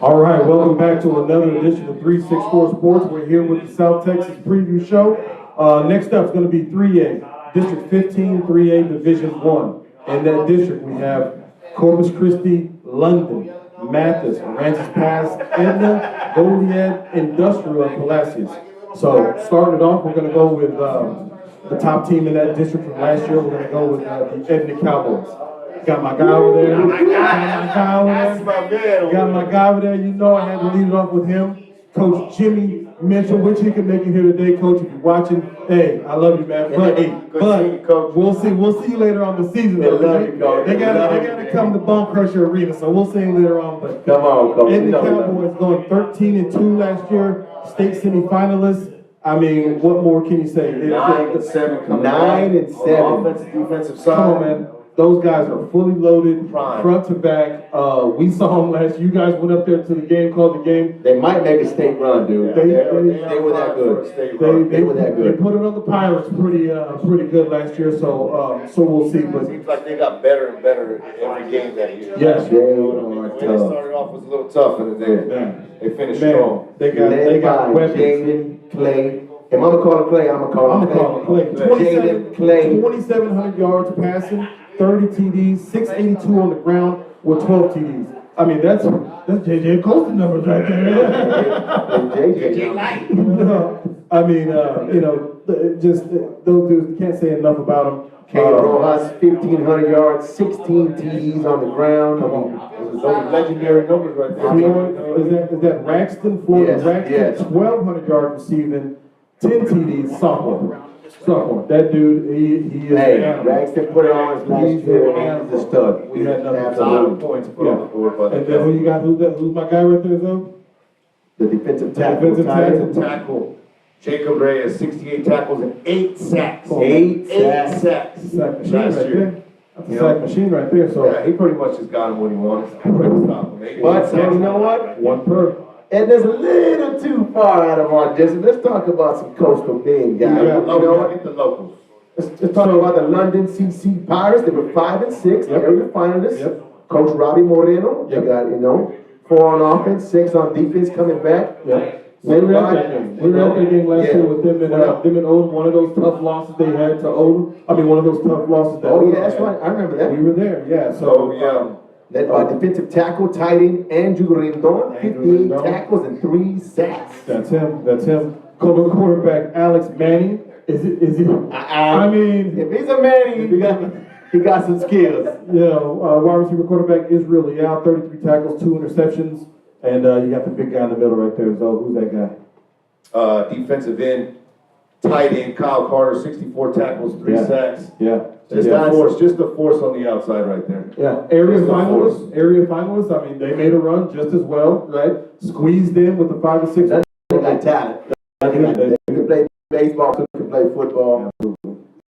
Speaker 4: All right, welcome back to another edition of 364 Sports. We're here with the South Texas Preview Show. Next up is going to be 3A, District 15, 3A, Division 1. In that district, we have Corpus Christi, London, Mathis, Aransas Pass, Edna, Goliad, Industrial, and Palacios. So, starting it off, we're going to go with the top team in that district from last year. We're going to go with the Edna Cowboys. Got my guy over there. Got my guy over there. You know I had to lead it off with him. Coach Jimmy Mitchell. Wish he could make it here today, Coach. If you're watching, hey, I love you, man. But we'll see you later on the season. Though. They gotta come to Bone Crusher Arena, so we'll see you later on. But
Speaker 1: come on, Coach.
Speaker 4: And the Cowboys going 13-2 last year, state semifinalists. I mean, what more can you say?
Speaker 3: 9-7 coming
Speaker 1: 9-7.
Speaker 3: Offensive, defensive side.
Speaker 4: Come on, man. Those guys are fully loaded, front to back. We saw them last year. You guys went up there to the game, called the game.
Speaker 1: They might make a state run, dude. They were that good. They were that good.
Speaker 4: They put it on the Pirates pretty good last year, so we'll see. But
Speaker 3: it seems like they got better and better every game that year.
Speaker 4: Yes,
Speaker 1: they
Speaker 3: when they started off was a little tough, and then they finished strong.
Speaker 4: They got weapons.
Speaker 1: Jaden, Clay. If I'm gonna call him Clay, I'm gonna call him Clay.
Speaker 4: Jaden, Clay. 2,700 yards passing, 30 TDs, 682 on the ground with 12 TDs. I mean, that's JJ Costa numbers right there.
Speaker 1: JJ Light.
Speaker 4: I mean, just those dudes, can't say enough about them.
Speaker 1: Caleb Rojas, 1,500 yards, 16 TDs on the ground.
Speaker 3: Those legendary numbers right there.
Speaker 4: Is that Raxton? Florida Raxton,
Speaker 1: yes.
Speaker 4: 1,200 yards receiving, 10 TDs, sophomore. That dude, he is.
Speaker 1: Hey, Raxton put it on his last year, and he's a stud.
Speaker 4: We had nothing.
Speaker 1: Absolutely.
Speaker 3: Points put on the board, but
Speaker 4: And then who you got? Who's my guy right there, though?
Speaker 1: The defensive tackle.
Speaker 3: Tackle. Jacob Reyes, 68 tackles and 8 sacks.
Speaker 1: 8
Speaker 3: sacks.
Speaker 4: Sack machine right
Speaker 3: Last
Speaker 4: there.
Speaker 3: year.
Speaker 4: That's a sack machine right there. So
Speaker 3: Yeah, he pretty much just got him what he wanted.
Speaker 1: But you know what?
Speaker 4: one per.
Speaker 1: And there's a little too far out of our distance. Let's talk about some Coastal Bend, guys.
Speaker 4: Yeah.
Speaker 1: You know what?
Speaker 3: Get the locals.
Speaker 1: Let's talk about the London CC Pirates. They were 5-6, area finalists.
Speaker 4: Yep.
Speaker 1: Coach Robbie Moreno. They
Speaker 4: Yep.
Speaker 1: got 4 on offense, 6 on defense coming back.
Speaker 4: Yeah. We were at that game last year with them and Odom. One of those tough losses they had to Odom. I mean, one of those tough losses that.
Speaker 1: Oh
Speaker 4: Odom
Speaker 1: yeah, that's
Speaker 4: had.
Speaker 1: right. I remember that.
Speaker 4: We were there. Yeah.
Speaker 3: So, yeah.
Speaker 1: Led by defensive tackle, tight end Andrew Rendon, 58 tackles and 3 sacks.
Speaker 4: That's him. Quarterback Alex Manning. Is he? I mean,
Speaker 1: if he's a man, he got some skills.
Speaker 4: Wide receiver quarterback Israel Leal, 33 tackles, 2 interceptions, and you got the big guy in the middle right there. So who's that guy?
Speaker 3: Defensive end, tight end Kyle Carter, 64 tackles, 3 sacks.
Speaker 4: Yeah.
Speaker 3: Just a force on the outside right there.
Speaker 4: Yeah, area finalists. I mean, they made a run just as well, right? Squeezed in with the 5 to 6.
Speaker 1: They got talent. They can play baseball, can play football. They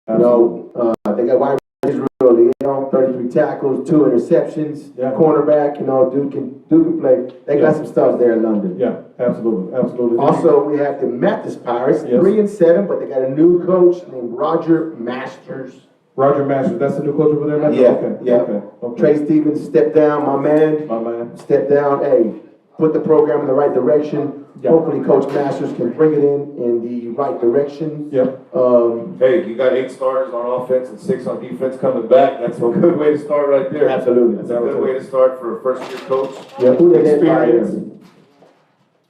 Speaker 1: got wide receiver Israel, 33 tackles, 2 interceptions.
Speaker 4: Yeah.
Speaker 1: Cornerback, dude can play. They got some stuff there in London.
Speaker 4: Yeah, absolutely.
Speaker 1: Also, we have the Mathis Pirates, 3-7, but they got a new coach named Roger Masters.
Speaker 4: Roger Masters, that's the new coach over there? Okay.
Speaker 1: Trey Stevens stepped down, my man. Stepped down. Hey, put the program in the right direction.
Speaker 4: Yeah.
Speaker 1: Hopefully, Coach Masters can bring it in the right direction.
Speaker 4: Yep.
Speaker 3: Hey, you got 8 starters on offense and 6 on defense coming back. That's a good way to start right there.
Speaker 1: Absolutely.
Speaker 3: That's a good way to start for a first-year coach.
Speaker 1: Yeah, who they led by there?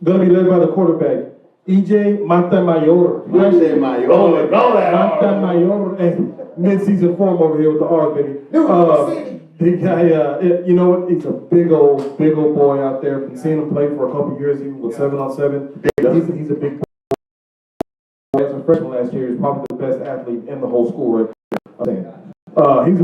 Speaker 4: Going to be led by the quarterback, EJ Montemayor. Montemayor. Hey, mid-season form over here with the R's, baby. Big guy, you know what? He's a big old boy out there. Been seeing him play for a couple years, even with 7-on-7. He's a big boy. As a freshman last year, he's probably the best athlete in the whole school right there. He's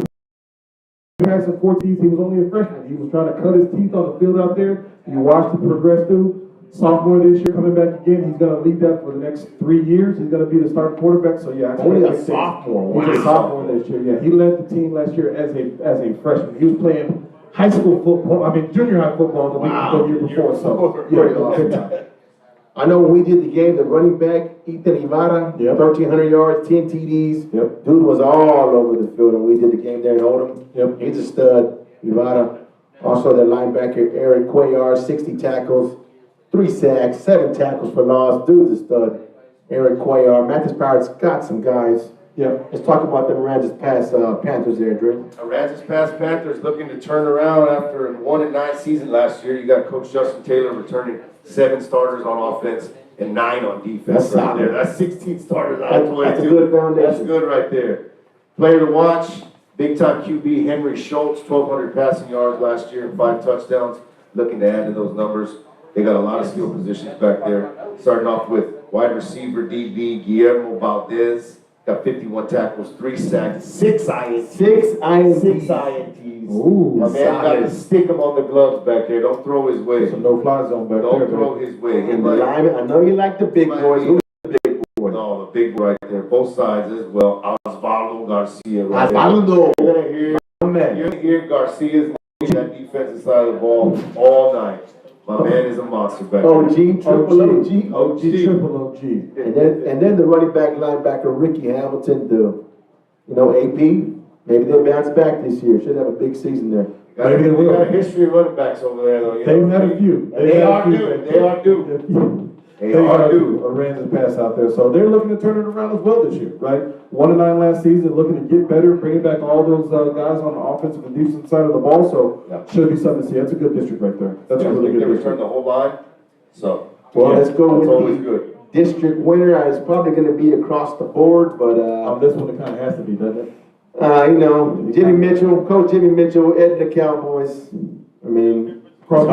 Speaker 4: passing 4 teeth. He was only a freshman. He was trying to cut his teeth on the field out there. You watched him progress through. Sophomore this year, coming back again. He's going to lead that for the next 3 years. He's going to be the starting quarterback. So yeah,
Speaker 1: only a sophomore.
Speaker 4: He's a sophomore this year. Yeah, he led the team last year as a freshman. He was playing high school football. I mean, junior high football the year before. So yeah,
Speaker 1: I know when we did the game, the running back Ethan Ibarra, 1,300 yards, 10 TDs. Dude was all over the field, and we did the game there in Odom. He's a stud, Ibarra. Also, their linebacker, Eric Cuellar, 60 tackles, 3 sacks, 7 tackles for loss. Dude's a stud. Eric Cuellar. Mathis Pirates got some guys.
Speaker 4: Yeah.
Speaker 1: Let's talk about the Aransas Pass Panthers there, Dre.
Speaker 3: Aransas Pass Panthers looking to turn around after a 1-9 season last year. You got Coach Justin Taylor returning 7 starters on offense and 9 on defense.
Speaker 1: That's
Speaker 3: right
Speaker 1: solid.
Speaker 3: there. That's 16 starters out of 22.
Speaker 1: That's a good foundation.
Speaker 3: That's good right there. Player to watch, big time QB Henry Schultz, 1,200 passing yards last year and 5 touchdowns. Looking to add to those numbers. They got a lot of skill positions back there. Starting off with wide receiver DB Guillermo Valdez. Got 51 tackles, 3 sacks, 6 INTs.
Speaker 1: 6 INTs.
Speaker 3: 6 INTs.
Speaker 4: Ooh,
Speaker 3: My man got to stick him on the gloves back there. Don't throw his way.
Speaker 4: some no-fly zone back
Speaker 3: Don't
Speaker 4: there.
Speaker 3: throw his way. He
Speaker 1: And the
Speaker 3: might-
Speaker 1: lineman, I know you like the big boys. Who's the big boy?
Speaker 3: No, the big boy right there. Both sides as well. Osvaldo Garcia right there.
Speaker 1: Osvaldo.
Speaker 3: You're gonna hear,
Speaker 1: Man.
Speaker 3: you're gonna hear Garcia's name on that defensive side of the ball all night. My man is a monster back there.
Speaker 1: OG, triple OG.
Speaker 4: OG, triple OG.
Speaker 1: And then the running back linebacker Ricky Hamilton, AP. Maybe they'll bounce back this year. Should have a big season there.
Speaker 4: Maybe they
Speaker 3: We
Speaker 4: will.
Speaker 3: got a history of running backs over there though. you
Speaker 4: They've
Speaker 3: know.
Speaker 4: had a few.
Speaker 3: And they are due. They are due. They are due.
Speaker 4: A Aransas Pass out there. So they're looking to turn it around as well this year, right? 1-9 last season, looking to get better, bringing back all those guys on the offensive and defensive side of the ball. So
Speaker 3: Yeah.
Speaker 4: should be something to see. That's a good district right there. That's a really
Speaker 3: They
Speaker 4: good
Speaker 3: returned
Speaker 4: district.
Speaker 3: the whole line. So
Speaker 1: Well, let's go
Speaker 3: it's
Speaker 1: with
Speaker 3: always
Speaker 1: the
Speaker 3: good.
Speaker 1: district winner. It's probably going to be across the board, but
Speaker 4: On this one, it kind of has to be, doesn't it?
Speaker 1: Jimmy Mitchell, Coach Jimmy Mitchell, Ed and the Cowboys. I mean,
Speaker 4: Across the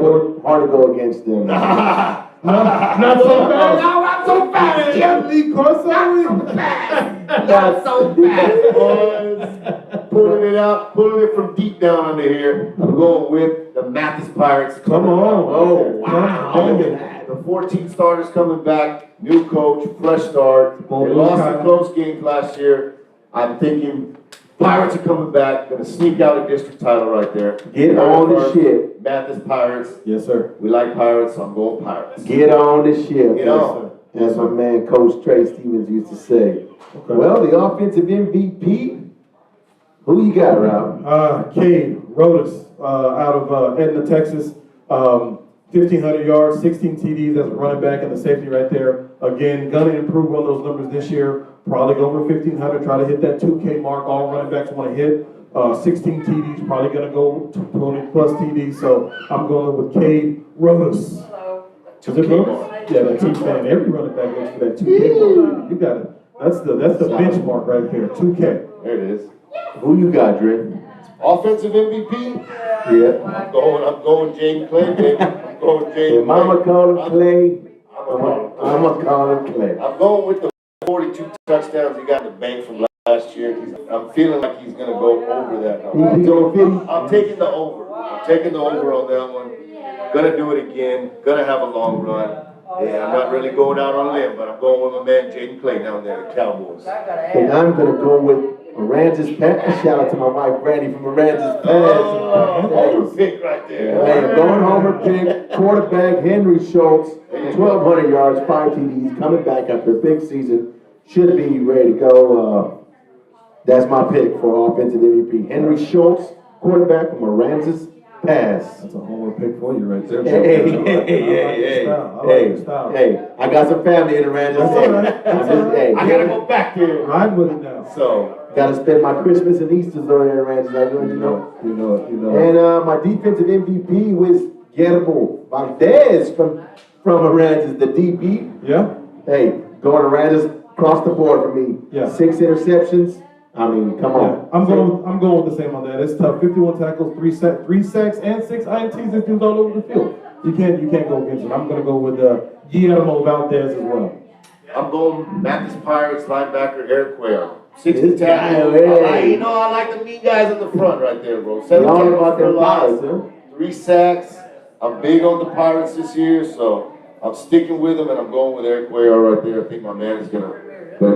Speaker 4: board?
Speaker 1: hard to go against them.
Speaker 4: Not so fast. Not so fast. Yeah, Lee Corso.
Speaker 3: Not so fast, boys. Pulling it out, pulling it from deep down under here. I'm going with the Mathis Pirates.
Speaker 4: Come on.
Speaker 1: Oh, wow.
Speaker 4: Look at that.
Speaker 3: The 14 starters coming back, new coach, fresh start. They lost the close games last year. I'm thinking Pirates are coming back, gonna sneak out a district title right there.
Speaker 1: Get on the ship.
Speaker 3: Mathis Pirates.
Speaker 4: Yes, sir.
Speaker 3: We like Pirates, so I'm going Pirates.
Speaker 1: Get on the ship.
Speaker 3: Get on.
Speaker 1: As my man Coach Trey Stevens used to say.
Speaker 4: Okay.
Speaker 1: Well, the offensive MVP, who you got, Rob?
Speaker 4: Cade Rodas, out of Edna, Texas. 1,500 yards, 16 TDs as a running back and the safety right there. Again, gonna improve on those numbers this year. Probably go over 1,500, try to hit that 2K mark. All running backs want to hit. 16 TDs, probably gonna go to 20 plus TDs. So I'm going with Cade Rodas. Is it
Speaker 3: 2K
Speaker 4: Rodas?
Speaker 3: mark.
Speaker 4: Yeah, that 2K. Man, every running back goes for that 2K mark. You got it. That's the benchmark right there. 2K.
Speaker 3: There it is.
Speaker 1: Who you got, Dre?
Speaker 3: Offensive MVP?
Speaker 1: Yeah.
Speaker 3: I'm going Jaden Clay, baby. I'm going Jaden
Speaker 1: Your mama call him Clay.
Speaker 3: I'm
Speaker 1: I'ma call him Clay.
Speaker 3: I'm going with the 42 touchdowns he got in the bank from last year. I'm feeling like he's going to go over that number.
Speaker 1: He gonna fit.
Speaker 3: I'm taking the over. I'm taking the over on that one. Gonna do it again. Gonna have a long run. Yeah, I'm not really going out on a limb, but I'm going with my man Jaden Clay down there, the Cowboys.
Speaker 1: And I'm gonna go with Aransas Pass. Shout out to my wife Brandy from Aransas
Speaker 3: Oh,
Speaker 1: Pass.
Speaker 3: over pick right there.
Speaker 1: Hey, going homer pick, quarterback Henry Schultz, 1,200 yards, 5 TDs, coming back after a big season. Should be ready to go. That's my pick for offensive MVP. Henry Schultz, quarterback from Aransas Pass.
Speaker 4: That's a homer pick for you right there.
Speaker 1: Hey, I got some family in Aransas.
Speaker 4: That's all right. That's all right.
Speaker 3: I gotta go back there.
Speaker 4: Ride with it now.
Speaker 3: So,
Speaker 1: Gotta spend my Christmas and Easter's over there in Aransas. I know you know.
Speaker 4: You know it. You know it.
Speaker 1: And my defensive MVP was Guillermo Valdez from Aransas, the DB.
Speaker 4: Yeah.
Speaker 1: Hey, going Aransas across the board for me.
Speaker 4: Yeah.
Speaker 1: 6 interceptions. I mean, come
Speaker 4: Yeah,
Speaker 1: on.
Speaker 4: I'm going with the same on that. It's tough. 51 tackles, 3 sacks, and 6 INTs. This dude's all over the field. You can't go against it. I'm gonna go with Guillermo Valdez as well.
Speaker 3: I'm going Mathis Pirates linebacker Eric Cuellar. 60
Speaker 1: This guy,
Speaker 3: tackles.
Speaker 1: hey.
Speaker 3: I like the mean guys in the front right there, bro.
Speaker 1: You
Speaker 3: 7
Speaker 1: all
Speaker 3: tackles
Speaker 1: about
Speaker 3: for
Speaker 1: them
Speaker 3: loss,
Speaker 1: Pirates, huh?
Speaker 3: 3 sacks. I'm big on the Pirates this year, so I'm sticking with them, and I'm going with Eric Cuellar right there. I think my man is gonna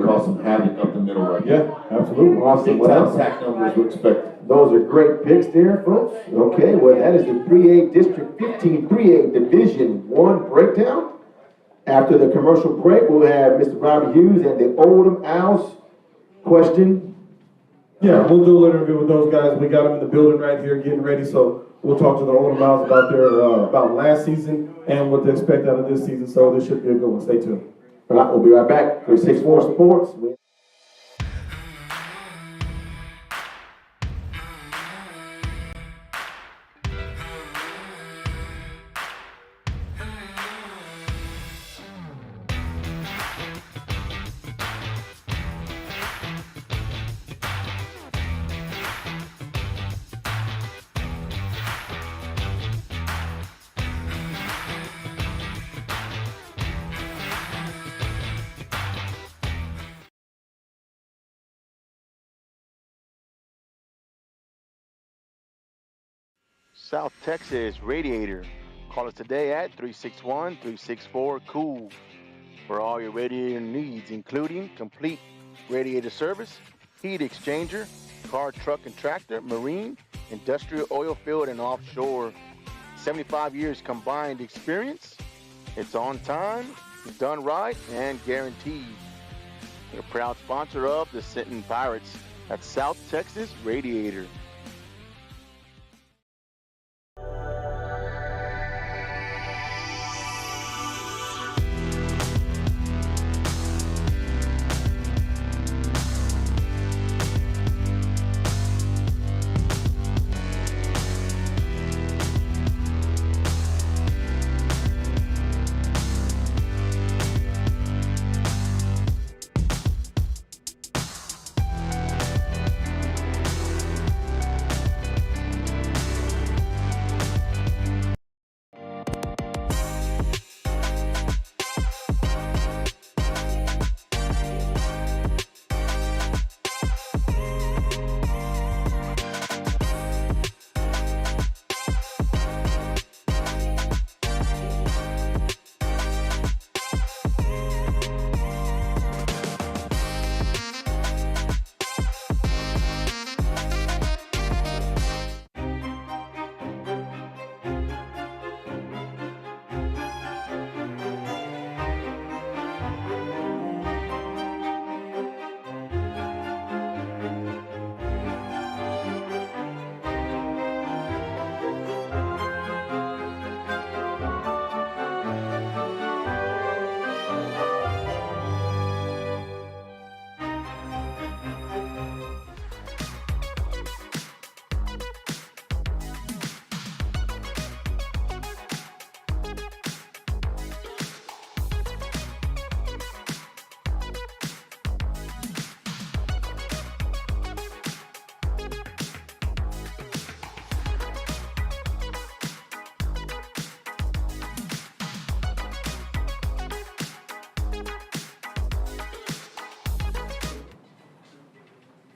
Speaker 3: cause some havoc up the middle right there.
Speaker 4: Yeah, absolutely.
Speaker 1: Awesome.
Speaker 3: Big
Speaker 1: Well,
Speaker 3: time sack numbers we expect.
Speaker 1: those are great picks there, folks. Okay, well, that is the 3A District 15 3A Division 1 breakdown. After the commercial break, we'll have Mr. Robert Hughes and the Oldham Owls question
Speaker 4: Yeah, we'll do an interview with those guys. We got them in the building right here getting ready, so we'll talk to the older mouths about about last season and what to expect out of this season, so this should be a good one. Stay tuned.
Speaker 1: All right, we'll be right back. 364 Sports.
Speaker 7: South Texas Radiator. Call us today at 361-364-COOL for all your radiator needs, including complete radiator service, heat exchanger, car, truck, and tractor, marine, industrial, oil field, and offshore. 75 years combined experience. It's on time, done right, and guaranteed. We're a proud sponsor of the Sinton Pirates at South Texas Radiator.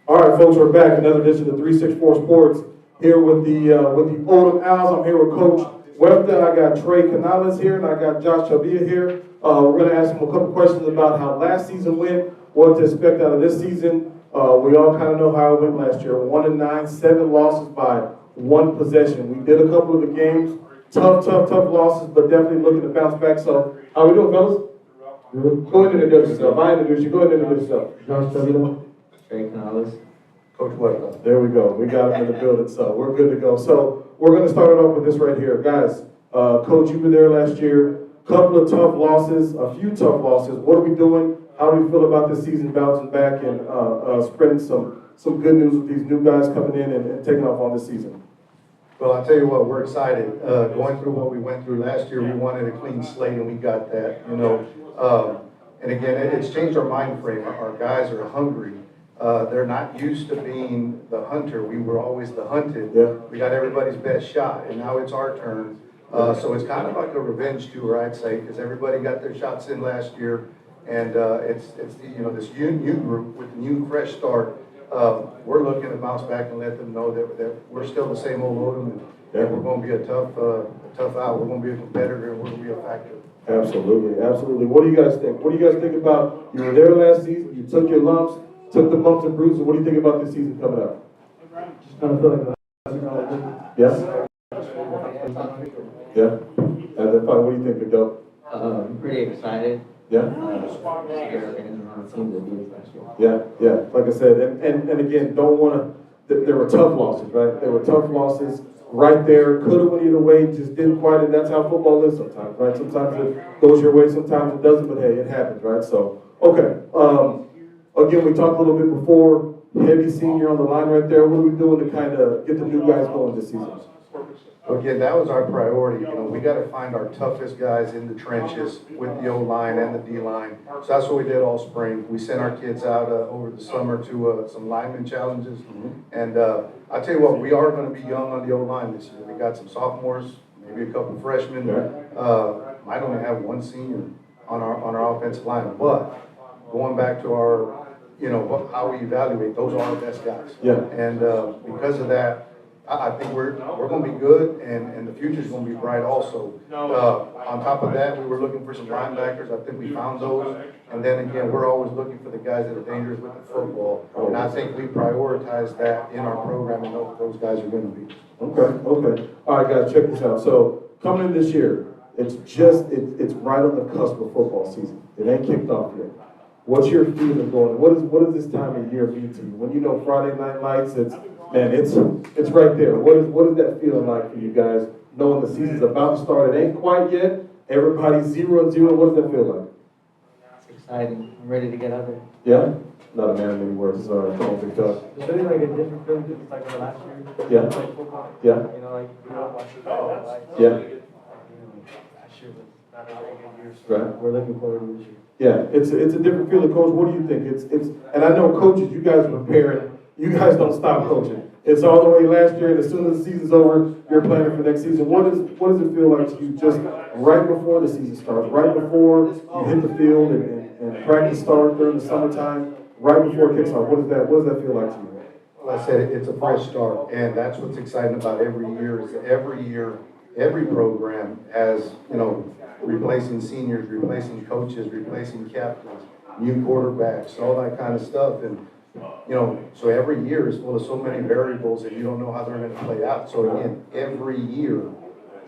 Speaker 4: All right, folks, we're back. Another edition of 364 Sports. Here with the Oldham Owls. I'm here with Coach Webster. I got Trey Canales here, and I got Josh Chavia here. We're going to ask him a couple questions about how last season went, what to expect out of this season. We all kind of know how it went last year. 1-9, 7 losses by 1 possession. We did a couple of the games. Tough losses, but definitely looking to bounce back. So, how we doing, fellas? Go ahead and introduce yourself. I introduced you. Go ahead and introduce yourself.
Speaker 11: Josh Chavia. Trey Canales.
Speaker 4: Coach Webster. There we go. We got him in the building, so we're good to go. So we're going to start it off with this right here. Guys, Coach, you were there last year. Couple of tough losses, a few tough losses. What are we doing? How do we feel about this season bouncing back and spreading some good news with these new guys coming in and taking off on this season?
Speaker 12: Well, I'll tell you what, we're excited. Going through what we went through last year, we wanted a clean slate, and we got that, you know. And again, it's changed our mind frame. Our guys are hungry. They're not used to being the hunter. We were always the hunted.
Speaker 4: Yeah.
Speaker 12: We got everybody's best shot, and now it's our turn. So it's kind of like a revenge tour, I'd say, because everybody got their shots in last year, and it's you know, this new group with a new fresh start. We're looking to bounce back and let them know that we're still the same old Oldham, and we're going to be a tough out. We're going to be a competitor, and we're going to be a factor.
Speaker 4: Absolutely, absolutely. What do you guys think? What do you guys think about? You were there last season. You took your lumps. Took the bumps and bruises. What do you think about this season coming up?
Speaker 11: Just kind of feel like
Speaker 4: Yes? Yeah? What do you think, Victor?
Speaker 11: I'm pretty excited.
Speaker 4: Yeah. Yeah, like I said, and again, don't wanna, there were tough losses, right? There were tough losses right there, could've went either way, just didn't quite, and that's how football is sometimes, right? Sometimes it goes your way, sometimes it doesn't, but hey, it happens, right? So, okay, again, we talked a little bit before, heavy senior on the line right there, what are we doing to kind of get the new guys going this season?
Speaker 12: Again, that was our priority, you know, we gotta find our toughest guys in the trenches with the O-line and the D-line. So that's what we did all spring. We sent our kids out over the summer to some lineman challenges. And I tell you what, we are gonna be young on the O-line this year. We got some sophomores, maybe a couple freshmen. Might only have one senior on our offensive line, but going back to our, you know, how we evaluate, those are our best guys.
Speaker 4: Yeah.
Speaker 12: And because of that, I think we're going to be good, and the future's going to be bright also. On top of that, we were looking for some linebackers. I think we found those. And then again, we're always looking for the guys that are dangerous with the football. And I think we prioritize that in our program and know what those guys are going to be.
Speaker 4: Okay. All right, guys, check this out. So coming in this year, it's right on the cusp of football season. It ain't kicked off yet. What's your feeling going? What does this time of year mean to you? When you know Friday Night Lights, it's right there. What is that feeling like for you guys, knowing the season's about to start? It ain't quite yet. Everybody's 0-0. What does that feel like?
Speaker 11: It's exciting. I'm ready to get out there.
Speaker 4: Yeah? Not a man of many words. Sorry. Come on, Big Chuck.
Speaker 11: It's really like a different feeling, just like the last year.
Speaker 4: Yeah.
Speaker 11: Like football.
Speaker 4: Yeah.
Speaker 11: You know, like we don't watch it lights.
Speaker 4: Yeah.
Speaker 11: Last year was not a very good year, so
Speaker 4: Right.
Speaker 11: we're looking forward to this year.
Speaker 4: Yeah, it's a different feeling, Coach. What do you think? And I know coaches, you guys are preparing. You guys don't stop coaching. It's all the way last year, and as soon as the season's over, you're planning for next season. What does it feel like to you just right before the season starts, right before you hit the field and practice starts during the summertime, right before it kicks off? What does that feel like to you?
Speaker 12: Well, I said it's a fresh start, and that's what's exciting about every year is that every year, every program has, you know, replacing seniors, replacing coaches, replacing captains, new quarterbacks, all that kind of stuff. And, you know, so every year is full of so many variables and you don't know how they're going to play out. So again, every year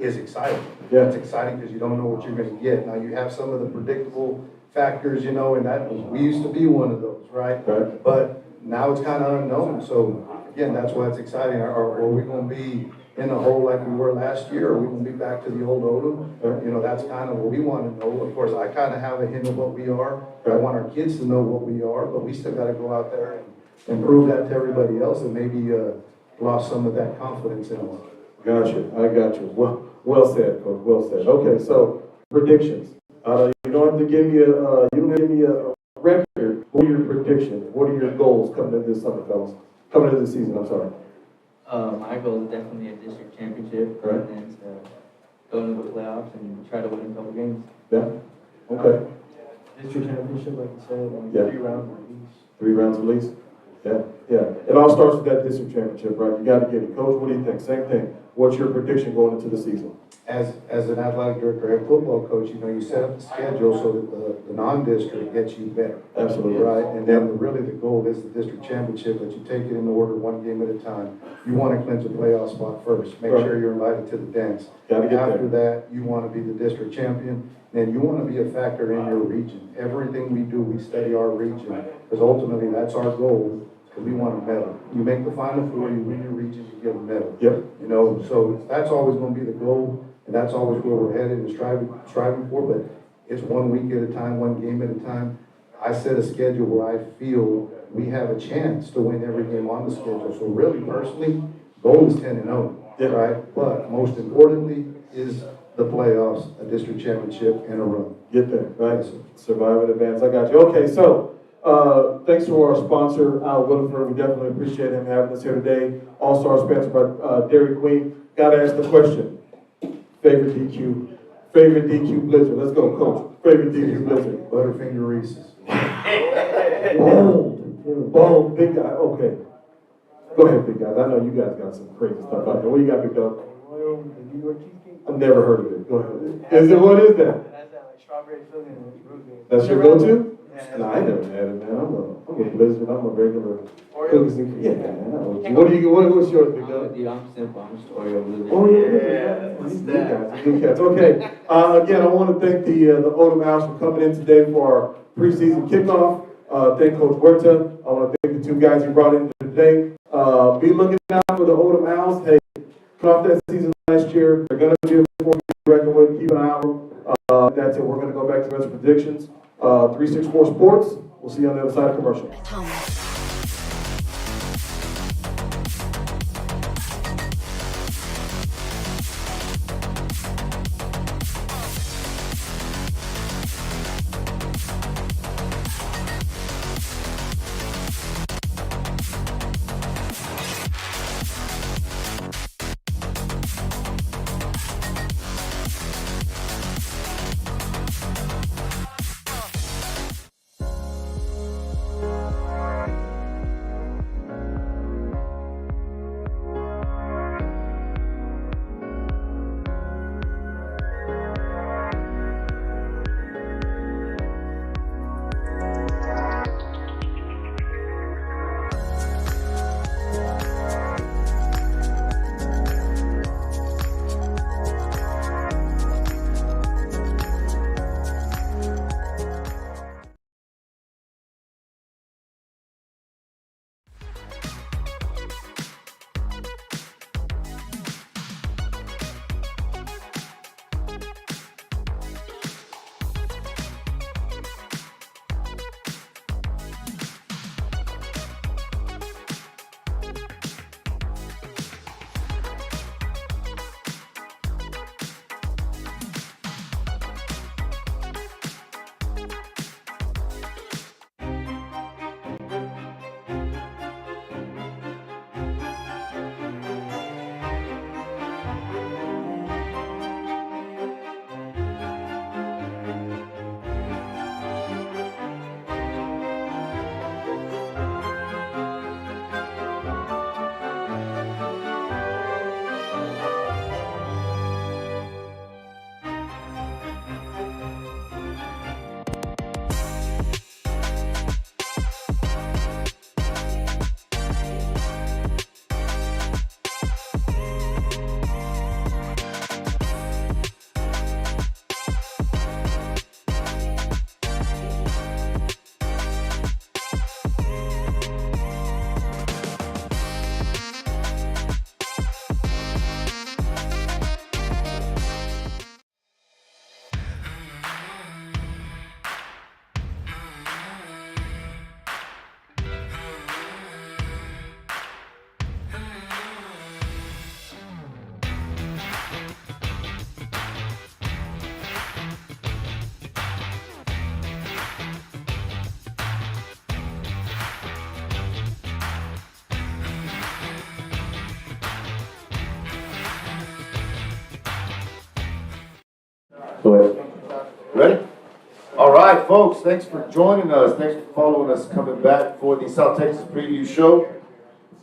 Speaker 12: is exciting.
Speaker 4: Yeah.
Speaker 12: It's exciting because you don't know what you're going to get. Now you have some of the predictable factors, you know, and that we used to be one of those, right?
Speaker 4: Right.
Speaker 12: But now it's kind of unknown. So again, that's why it's exciting. Are we going to be in the hole like we were last year? Are we going to be back to the old Odom? You know, that's kind of what we want to know. Of course, I kind of have a hint of what we are. I want our kids to know what we are, but we still got to go out there and prove that to everybody else and maybe lost some of that confidence in us.
Speaker 4: Gotcha. I got you. Well said, Coach. Well said. Okay, so predictions. You don't have to give me a record. What are your predictions? What are your goals coming into this summer, fellas? Coming into the season, I'm sorry.
Speaker 11: My goal is definitely a district championship,
Speaker 4: Right.
Speaker 11: and then to go into the playoffs and try to win a couple games.
Speaker 4: Yeah? Okay.
Speaker 11: District championship, like you said,
Speaker 4: Yeah.
Speaker 11: 3 rounds at least.
Speaker 4: 3 rounds at least? Yeah. It all starts with that district championship, right? You got to get it. Coach, what do you think? Same thing. What's your prediction going into the season?
Speaker 12: As an athletic director and football coach, you know, you set up the schedule so that the non-district gets you better.
Speaker 4: Absolutely.
Speaker 12: Right, and then really the goal is the district championship, but you take it in order one game at a time. You want to clinch a playoff spot first, make
Speaker 4: Right.
Speaker 12: sure you're invited to the dance.
Speaker 4: Gotta get
Speaker 12: After
Speaker 4: there.
Speaker 12: that, you want to be the district champion, and you want to be a factor in your region. Everything we do, we study our region, because ultimately that's our goal, because we want a medal. You make the Final Four, you win your region, you get a medal.
Speaker 4: Yep.
Speaker 12: You know, so that's always going to be the goal, and that's always where we're headed and striving for, but it's 1 week at a time, 1 game at a time. I set a schedule where I feel we have a chance to win every game on the schedule. So really, personally, goal is 10-0,
Speaker 4: Yeah.
Speaker 12: right? But most importantly is the playoffs, a district championship, and a run.
Speaker 4: Get there, right? Survive in advance. I got you. Okay, so thanks to our sponsor, Al Williford. We definitely appreciate him having us here today. All-Star sponsored by Dairy Queen. Got to ask the question. Favorite DQ Blizzard. Let's go, Coach. Favorite DQ Blizzard.
Speaker 12: Butterfinger Reese's.
Speaker 4: Bold, big guy. Okay. Go ahead, big guys. I know you guys got some crazy stuff out there. What you got, big dog?
Speaker 11: New York cheesecake.
Speaker 4: I've never heard of it. Go ahead. What is that?
Speaker 11: It has that like strawberry filling and it's really good.
Speaker 4: That's your go-to? No, I ain't never had it, man. I'm a Blizzard. I'm a regular cookies and cream. Yeah, man. What's yours, big guy?
Speaker 11: Dude, I'm simple. I'm just Oreo Blizzard.
Speaker 4: Oh, yeah. Good catch. Okay. Again, I want to thank the Odom Owls for coming in today for our preseason kickoff. Thank Coach Huerta. I want to thank the two guys you brought in today. Be looking out for the Odom Owls. Hey, cut off that season last year. They're going to be a 4-game record with. Keep an eye on them. That's it. We're going to go back to the rest of predictions. 364 Sports. We'll see you on the other side of commercial.
Speaker 3: Go ahead. Ready? All right, folks, thanks for joining us. Thanks for following us, coming back for the South Texas Preview Show.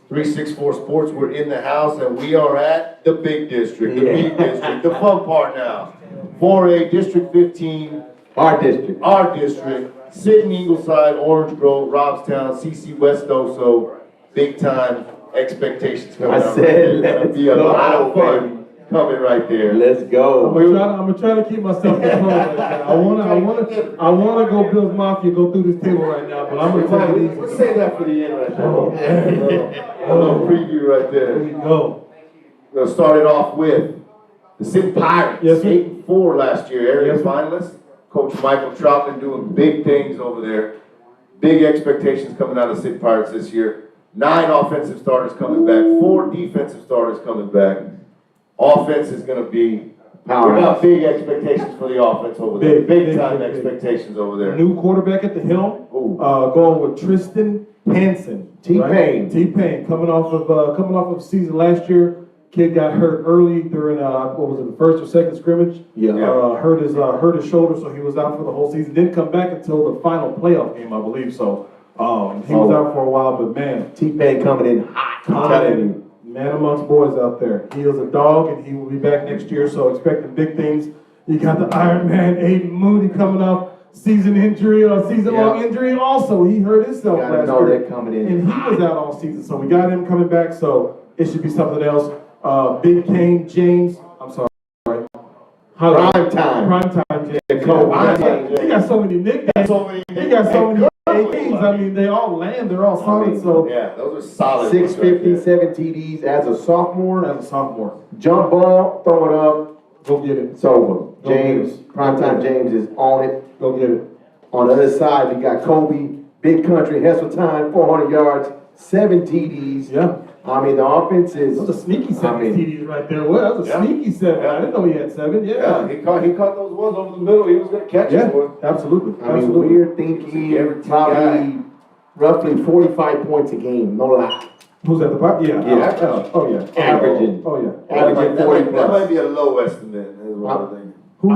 Speaker 3: 364 Sports, we're in the house, and we are at the Big District, the Big District, the fun part now. 4A, District 15.
Speaker 1: Our district.
Speaker 3: Our district. Sitting Ingleside, Orange Grove, Robstown, CC West Oso. Big time expectations coming up.
Speaker 1: I said,
Speaker 3: let's be a lot of fun coming right there.
Speaker 1: Let's go.
Speaker 4: I'm gonna try to keep myself controlled right now. I wanna go Bills Mafia, go through this table right now, but I'm gonna tell you
Speaker 3: Let's say that for the end right there. A little preview right there.
Speaker 4: Here we go.
Speaker 3: We're gonna start it off with the City Pirates.
Speaker 4: Yes, sir.
Speaker 3: 8-4 last year, area
Speaker 4: Yes, sir.
Speaker 3: finalists. Coach Michael Troutman doing big things over there. Big expectations coming out of the City Pirates this year. 9 offensive starters coming back, 4 defensive starters coming back. Offense is gonna be, we got big expectations for the offense over there. Big time expectations over there.
Speaker 4: New quarterback at the helm,
Speaker 3: Ooh.
Speaker 4: going with Tristan Hansen.
Speaker 1: T-Pain.
Speaker 4: T-Pain, coming off of season last year. Kid got hurt early during, what was it, the first or second scrimmage?
Speaker 1: Yeah.
Speaker 4: Hurt his shoulder, so he was out for the whole season. Didn't come back until the final playoff game, I believe, so, he was out for a while, but man.
Speaker 1: T-Pain coming in hot. I'm telling you.
Speaker 4: Man amongst boys out there. He is a dog, and he will be back next year, so expecting big things. You got the Iron Man, Aiden Moody, coming off season injury or season-long injury also. He hurt himself
Speaker 1: Gotta
Speaker 4: last
Speaker 1: know
Speaker 4: year.
Speaker 1: that coming in.
Speaker 4: And he was out all season, so we got him coming back, so it should be something else. Big Kane James, I'm sorry.
Speaker 1: Prime time.
Speaker 4: Prime time James.
Speaker 1: James.
Speaker 4: He got so many nicknames. He got so many AKs. I mean, they all land, they're all solid, so.
Speaker 3: Yeah, those are solid.
Speaker 1: 650, 7 TDs as a sophomore.
Speaker 4: As a sophomore.
Speaker 1: Jump ball, throw it up.
Speaker 4: Go get it.
Speaker 1: It's over.
Speaker 4: Go
Speaker 1: James,
Speaker 4: get it.
Speaker 1: primetime James is on it.
Speaker 4: Go get it.
Speaker 1: On the other side, we got Kobe, big country, Heseltine, 400 yards, 7 TDs.
Speaker 4: Yeah.
Speaker 1: I mean, the offense is.
Speaker 4: That was a sneaky 7 TDs right there. Well, that was a sneaky 7. I didn't know he had 7.
Speaker 3: Yeah, he caught those ones over the middle. He was gonna catch
Speaker 4: Yeah,
Speaker 3: one.
Speaker 4: absolutely.
Speaker 1: I mean, we're thinking probably roughly 45 points a game, no lie.
Speaker 4: Who's at the top? Yeah.
Speaker 1: Yeah.
Speaker 4: Oh, yeah.
Speaker 1: Averaging.
Speaker 4: Oh, yeah.
Speaker 1: Averaging 40
Speaker 3: That might
Speaker 1: plus.
Speaker 3: be a low estimate, is what I'm thinking.
Speaker 4: Who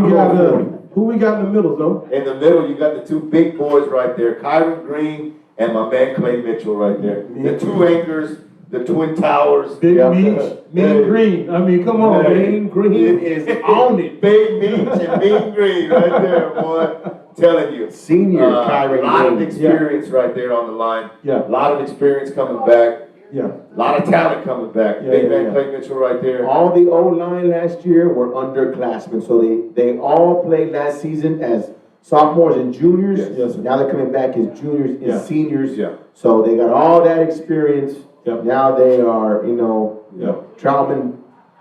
Speaker 4: we got in the middle, though?
Speaker 3: In the middle, you got the two big boys right there, Kyron Green and my man Clay Mitchell right there. The two anchors, the twin towers.
Speaker 4: Big Meech, Mean Green. I mean, come on,
Speaker 1: Mean Green is on it.
Speaker 3: Big Meech and Mean Green right there, boy. Telling you.
Speaker 1: Senior Kyron
Speaker 3: A lot of
Speaker 1: Green.
Speaker 3: experience right there on the line.
Speaker 4: Yeah.
Speaker 3: A lot of experience coming back.
Speaker 4: Yeah.
Speaker 3: A lot of talent coming back.
Speaker 4: Yeah,
Speaker 3: Big
Speaker 4: yeah,
Speaker 3: man
Speaker 4: yeah.
Speaker 3: Clay Mitchell right there.
Speaker 1: All the O-line last year were underclassmen, so they all played last season as sophomores and juniors.
Speaker 4: Yes, sir.
Speaker 1: Now they're coming back as juniors and
Speaker 4: Yeah.
Speaker 1: seniors.
Speaker 3: Yeah.
Speaker 1: So they got all that experience.
Speaker 4: Yep.
Speaker 1: Now they are, Troutman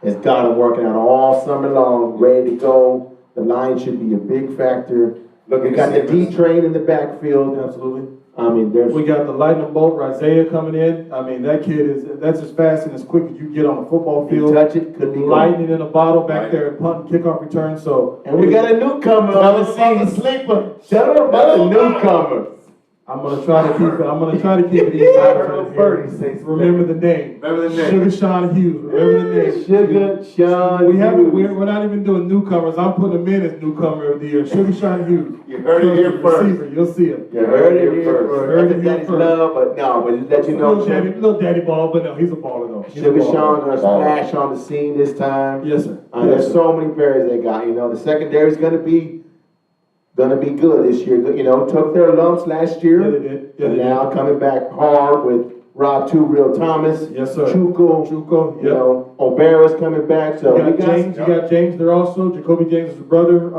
Speaker 1: has got them working out all summer long, ready to go. The line should be a big factor.
Speaker 3: Look
Speaker 1: We
Speaker 3: at
Speaker 1: got the
Speaker 3: the
Speaker 1: D train in the backfield.
Speaker 4: Absolutely.
Speaker 1: I mean, there's.
Speaker 4: We got the lightning bolt, Isaiah coming in. I mean, that kid that's as fast and as quick as you get on the football
Speaker 1: You
Speaker 4: field.
Speaker 1: touch it, could be gone.
Speaker 4: Lightning in a bottle back there at punt and kickoff return, so.
Speaker 1: And we got a newcomer on the scene.
Speaker 3: sleeper.
Speaker 1: Shut up about the newcomer.
Speaker 4: I'm gonna try to keep it easy.
Speaker 3: Birdie say
Speaker 4: Remember the name.
Speaker 3: Remember the name.
Speaker 4: Sugar Sean Hughes. Remember the name.
Speaker 1: Sugar Sean
Speaker 4: We're not even doing newcomers. I'm putting him in as newcomer of the year. Sugar Sean Hughes.
Speaker 3: You heard it here first.
Speaker 4: Receiver, you'll see him.
Speaker 1: You heard it here
Speaker 4: Heard
Speaker 1: first.
Speaker 4: it here
Speaker 1: Daddy's
Speaker 4: first.
Speaker 1: love, but no, but let you know.
Speaker 4: Little daddy ball, but no, he's a baller though. He's a
Speaker 1: Sugar
Speaker 4: baller.
Speaker 1: Sean gonna splash on the scene this time.
Speaker 4: Yes, sir.
Speaker 1: There's
Speaker 4: Yes, sir.
Speaker 1: so many players they got. The secondary's gonna be good this year. Took their lumps last year.
Speaker 4: Yeah, they did. Yeah,
Speaker 1: And
Speaker 4: they
Speaker 1: now coming back hard with Rob Two Real Thomas.
Speaker 4: Yes, sir.
Speaker 1: Chuko.
Speaker 4: Chuko, yeah.
Speaker 1: O'Bara's coming back. So
Speaker 4: You
Speaker 1: we
Speaker 4: got
Speaker 1: got
Speaker 4: James. You got James there also. Jacoby James is his brother.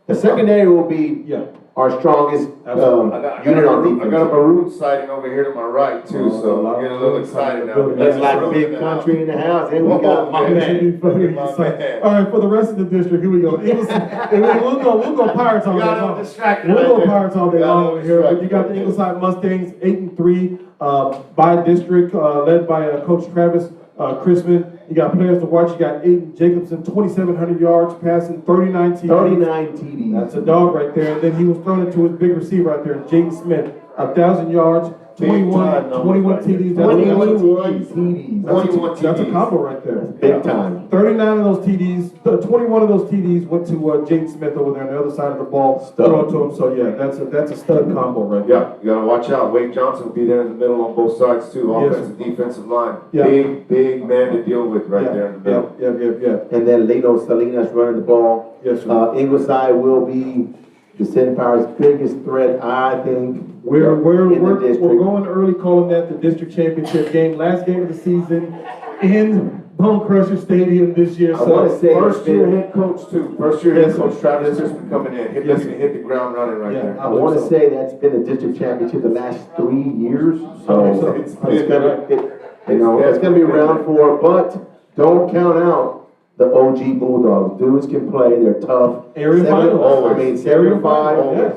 Speaker 1: the secondary will be
Speaker 4: Yeah.
Speaker 1: our strongest
Speaker 4: Absolutely.
Speaker 1: unit on
Speaker 3: I
Speaker 1: defense.
Speaker 3: got a maroon sighting over here to my right too,
Speaker 4: Oh,
Speaker 3: so
Speaker 4: a lot
Speaker 3: I'm
Speaker 4: of
Speaker 3: getting a little
Speaker 4: maroon sighting
Speaker 3: excited now.
Speaker 4: building.
Speaker 1: Looks like a
Speaker 3: Maroon
Speaker 1: big
Speaker 3: in the house.
Speaker 1: country in the house. And we got my
Speaker 3: Oh,
Speaker 1: man.
Speaker 3: man.
Speaker 4: All right, for the rest of the district, here we go. Eagles, we'll go Pirates all day
Speaker 3: Got him
Speaker 4: long.
Speaker 3: distracted
Speaker 4: We'll
Speaker 3: right
Speaker 4: go
Speaker 3: there.
Speaker 4: Pirates all day
Speaker 3: Got
Speaker 4: long
Speaker 3: him
Speaker 4: over here. But you
Speaker 3: distracted
Speaker 4: got the
Speaker 3: right there.
Speaker 4: Ingleside Mustangs, 8-3, by district, led by Coach Travis Chrisman. You got players to watch. You got Aiden Jacobson, 2,700 yards, passing 39 TDs.
Speaker 1: 39 TDs.
Speaker 4: That's a dog right there. And then he was thrown into his big receiver right there, Jaden Smith, 1,000 yards, 21 TDs. That's
Speaker 1: 21 TDs.
Speaker 4: That's a combo right there.
Speaker 1: Big time.
Speaker 4: 39 of those TDs, 21 of those TDs went to Jaden Smith over there on the other side of the ball,
Speaker 1: Stud.
Speaker 4: thrown to him. So yeah, that's a stud combo right there.
Speaker 3: Yeah, you gotta watch out. Wade Johnson will be there in the middle on both sides too,
Speaker 4: Yes.
Speaker 3: offensive, defensive line.
Speaker 4: Yeah.
Speaker 3: Big man to deal with right there in the middle.
Speaker 4: Yeah.
Speaker 1: And then Leno Salinas running the ball.
Speaker 4: Yes, sir.
Speaker 1: Ingleside will be the Empire's biggest threat, I think.
Speaker 4: We're
Speaker 1: in the district.
Speaker 4: going early, calling that the district championship game, last game of the season in Bone Crusher Stadium this year.
Speaker 1: I want to say
Speaker 3: First year head coach too. First year head
Speaker 4: Yes, sir.
Speaker 3: coach Travis Chrisman coming in.
Speaker 4: Yes,
Speaker 3: Looking
Speaker 4: sir.
Speaker 3: to hit the ground running right
Speaker 4: Yeah,
Speaker 3: there.
Speaker 1: I want to say that's been a district championship the last 3 years. So
Speaker 4: I think so.
Speaker 1: it's gonna be round 4, but don't count out the OG Bulldogs. Dudes can play. They're tough.
Speaker 4: Area finals.
Speaker 1: 7-5.
Speaker 4: Yes.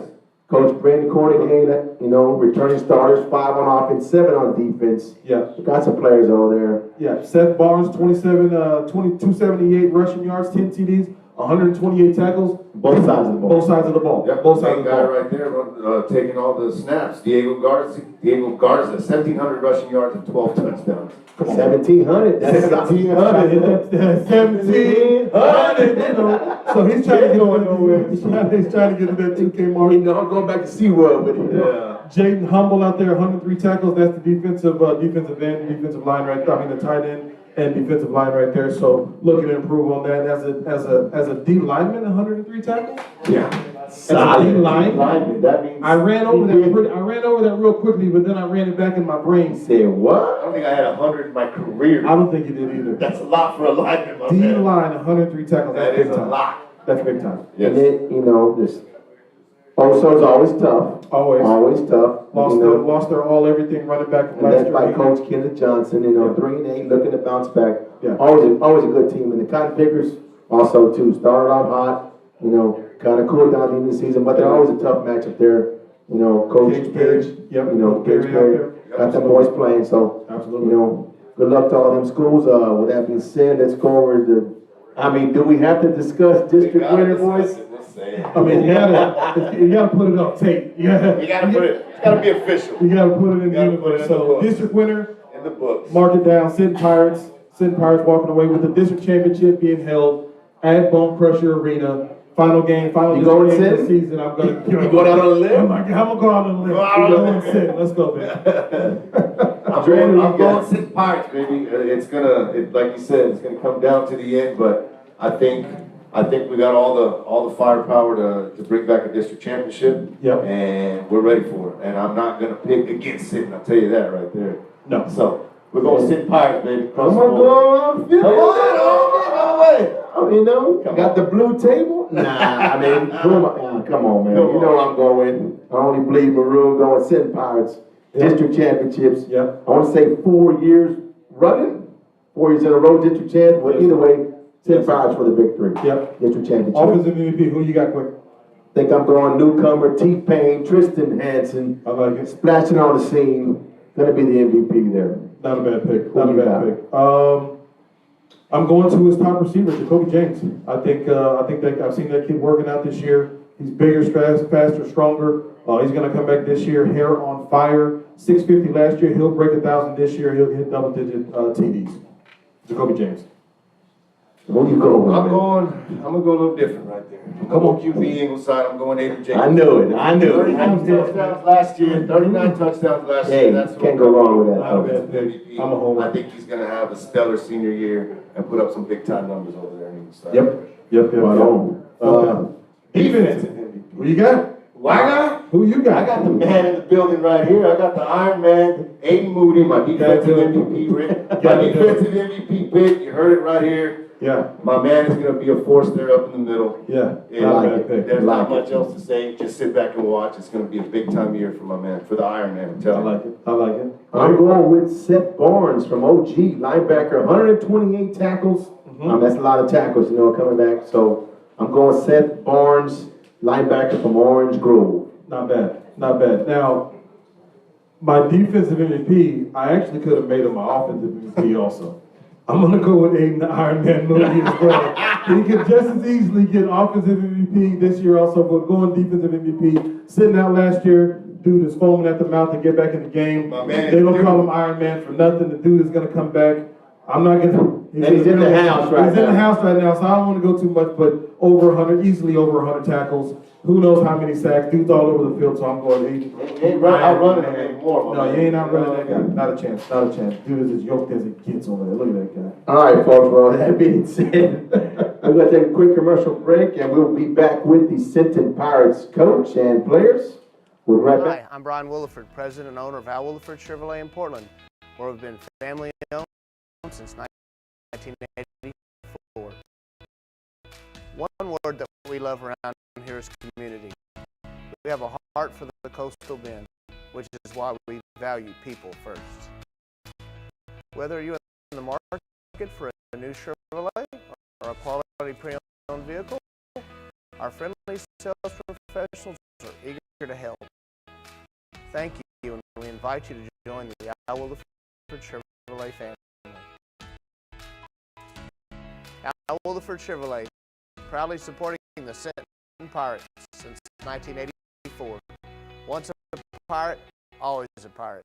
Speaker 1: Coach Brandon Cornigan, returning starters, 5 on offense, 7 on defense.
Speaker 4: Yeah.
Speaker 1: We got some players over there.
Speaker 4: Yeah, Seth Barnes, 278 rushing yards, 10 TDs, 128 tackles.
Speaker 1: Both sides of the ball.
Speaker 4: Both sides of the ball.
Speaker 3: Yep,
Speaker 4: Both sides of
Speaker 3: that
Speaker 4: the
Speaker 3: guy
Speaker 4: ball.
Speaker 3: right there, taking all the snaps. Diego Garza, 1,700 rushing yards and 12 touchdowns.
Speaker 1: 1,700. That's 1,700.
Speaker 4: 1,700. So he's trying to get on. He's trying to get to that 2K mark.
Speaker 1: I'm going back to SeaWorld with him.
Speaker 3: Yeah.
Speaker 4: Jaden Humble out there, 103 tackles. That's the defensive end, defensive line right there. I mean the tight end and defensive line right there. So looking to improve on that as a D lineman, 103 tackles.
Speaker 3: Yeah.
Speaker 1: Solid.
Speaker 3: Lineman, that means.
Speaker 4: I ran over that real quickly, but then I ran it back in my brain.
Speaker 1: Said
Speaker 3: I
Speaker 1: what?
Speaker 3: don't think I had 100 in my career.
Speaker 4: I don't think you did either.
Speaker 3: That's a lot for a lineman, my
Speaker 4: D
Speaker 3: man.
Speaker 4: line, 103 tackles.
Speaker 3: That
Speaker 4: That's
Speaker 3: is
Speaker 4: big
Speaker 3: a
Speaker 4: time.
Speaker 3: lot.
Speaker 4: That's big time.
Speaker 3: Yes.
Speaker 1: And then, you know, this Oso's always tough.
Speaker 4: Always.
Speaker 1: Always tough.
Speaker 4: Lost
Speaker 1: you
Speaker 4: their,
Speaker 1: know.
Speaker 4: lost their all everything running back from
Speaker 1: And
Speaker 4: last
Speaker 1: led by
Speaker 4: year.
Speaker 1: Coach Kenneth Johnson, you know, 3-8, looking to bounce back.
Speaker 4: Yeah.
Speaker 1: Always a good team. And the Cotton Pickers also too started off hot, you know, kind of cooled down at the end of the season, but they're always a tough matchup there. You know, Coach
Speaker 4: Cage Perry.
Speaker 1: Page,
Speaker 4: Yep.
Speaker 1: you know,
Speaker 4: Perry
Speaker 1: Cage
Speaker 4: out
Speaker 1: Perry,
Speaker 4: there.
Speaker 1: got them boys playing. So,
Speaker 4: Absolutely.
Speaker 1: you know, good luck to all them schools. With that being said, let's go over do we have to discuss district winner, boys?
Speaker 4: I mean, you gotta put it on tape. Yeah.
Speaker 3: You gotta put it, it's gotta be official.
Speaker 4: You gotta put it in the
Speaker 3: gotta put it
Speaker 4: universe.
Speaker 3: in the
Speaker 4: So,
Speaker 3: books.
Speaker 4: district winner,
Speaker 3: In the books.
Speaker 4: mark it down. Sinton Pirates walking away with the district championship being held at Bone Crusher Arena. Final game, final
Speaker 1: You going
Speaker 4: game of the
Speaker 1: Sinton?
Speaker 4: season. I'm gonna
Speaker 1: You going out on a limb?
Speaker 4: I'm gonna go out on a limb.
Speaker 3: Go out on a
Speaker 4: We're
Speaker 3: limb.
Speaker 4: going Sinton. Let's go, man.
Speaker 3: I'm going Sinton Pirates, baby. It's gonna, like you said, it's gonna come down to the end, but I think we got all the firepower to bring back a district championship.
Speaker 4: Yep.
Speaker 3: And we're ready for it. And I'm not gonna pick against Sinton, I'll tell you that right there.
Speaker 4: No.
Speaker 3: So, we're going Sinton Pirates, baby. Cross
Speaker 1: Come
Speaker 3: the
Speaker 1: on,
Speaker 3: board.
Speaker 1: go.
Speaker 3: Come on, away.
Speaker 1: Oh, you know,
Speaker 3: Come
Speaker 1: got the blue table? Nah, I mean, come on, man.
Speaker 3: Come
Speaker 1: You know
Speaker 3: on.
Speaker 1: I'm going. I only bleed maroon, going Sinton Pirates. District championships.
Speaker 4: Yep.
Speaker 1: I want to say 4 years running, 4 years in a row, district champ. But either way, Sinton Pirates for the victory.
Speaker 4: Yep.
Speaker 1: District championship.
Speaker 4: Offensive MVP, who you got quick?
Speaker 1: Think I'm going newcomer T-Pain, Tristan Hansen,
Speaker 4: I like it.
Speaker 1: splashing on the scene. Gonna be the MVP there.
Speaker 4: Not a bad pick.
Speaker 1: Who
Speaker 4: Not a
Speaker 1: you
Speaker 4: bad
Speaker 1: got?
Speaker 4: pick. I'm going to his top receiver, Jacoby James. I think that I've seen that kid working out this year. He's bigger, faster, stronger. He's gonna come back this year, hair on fire. 650 last year. He'll break 1,000 this year. He'll hit double-digit TDs. Jacoby James.
Speaker 1: Who you going with,
Speaker 3: I'm
Speaker 1: man?
Speaker 3: gonna go a little different right there.
Speaker 1: Come on.
Speaker 3: QB Ingleside, I'm going Aiden James.
Speaker 1: I knew it.
Speaker 3: 39 touchdowns last year, 39 touchdowns last
Speaker 1: Hey,
Speaker 3: year. That's
Speaker 1: can't go wrong with that.
Speaker 4: Not a bad pick.
Speaker 3: MVP.
Speaker 4: I'm a homer.
Speaker 3: I think he's gonna have a stellar senior year and put up some big time numbers over there in Ingleside.
Speaker 4: Yep.
Speaker 1: Right on.
Speaker 4: Defense. Who you got?
Speaker 3: I got?
Speaker 4: Who you got?
Speaker 3: I got the man in the building right here. I got the Iron Man, Aiden Moody, my defensive MVP, Rick. My defensive MVP pick. You heard it right here.
Speaker 4: Yeah.
Speaker 3: My man is gonna be a force there up in the middle.
Speaker 4: Yeah.
Speaker 3: And
Speaker 4: Not a bad pick.
Speaker 3: there's not
Speaker 1: Like
Speaker 3: much else to say. Just sit back and watch. It's gonna be a big time year for my man, for the Iron Man. I'm
Speaker 4: I
Speaker 3: telling you.
Speaker 4: like it. I like it.
Speaker 1: I'm going with Seth Barnes from OG, linebacker, 128 tackles. That's a lot of tackles, you know, coming back. So I'm going Seth Barnes, linebacker from Orange Grove.
Speaker 4: Not bad. Not bad. Now, my defensive MVP, I actually could have made him my offensive MVP also. I'm going to go with Aiden the Iron Man Moody as well. He could just as easily get offensive MVP this year also, but going defensive MVP. Sitting out last year, dude is foaming at the mouth to get back in the game.
Speaker 3: My man
Speaker 4: They
Speaker 3: is
Speaker 4: don't call
Speaker 3: clear.
Speaker 4: him Iron Man for nothing. The dude is going to come back. I'm not going to.
Speaker 1: And he's in the house right
Speaker 4: He's in
Speaker 1: now.
Speaker 4: the house right now, so I don't want to go too much, but over 100, easily over 100 tackles. Who knows how many sacks? Dude's all over the field, so I'm going Aiden.
Speaker 3: You ain't outrunning him anymore, my
Speaker 4: No,
Speaker 3: man.
Speaker 4: you ain't outrunning that guy. Not a chance. Not a chance. Dude is as yoked as it gets over there. Look at that guy.
Speaker 1: All right, folks, well, that being said, we're going to take a quick commercial break, and we'll be back with the Sinton Pirates coach and players. We'll be right back.
Speaker 6: Hi, I'm Brian Williford, president and owner of Al Williford Chevrolet in Portland, where we've been family owned since 1984. One word that we love around here is community. We have a heart for the Coastal Bend, which is why we value people first. Whether you're in the market for a new Chevrolet or a quality pre-owned vehicle, our friendly sales professionals are eager to help. Thank you, and we invite you to join the Al Williford Chevrolet family. Al Williford Chevrolet, proudly supporting the Sinton Pirates since 1984. Once a pirate, always a pirate.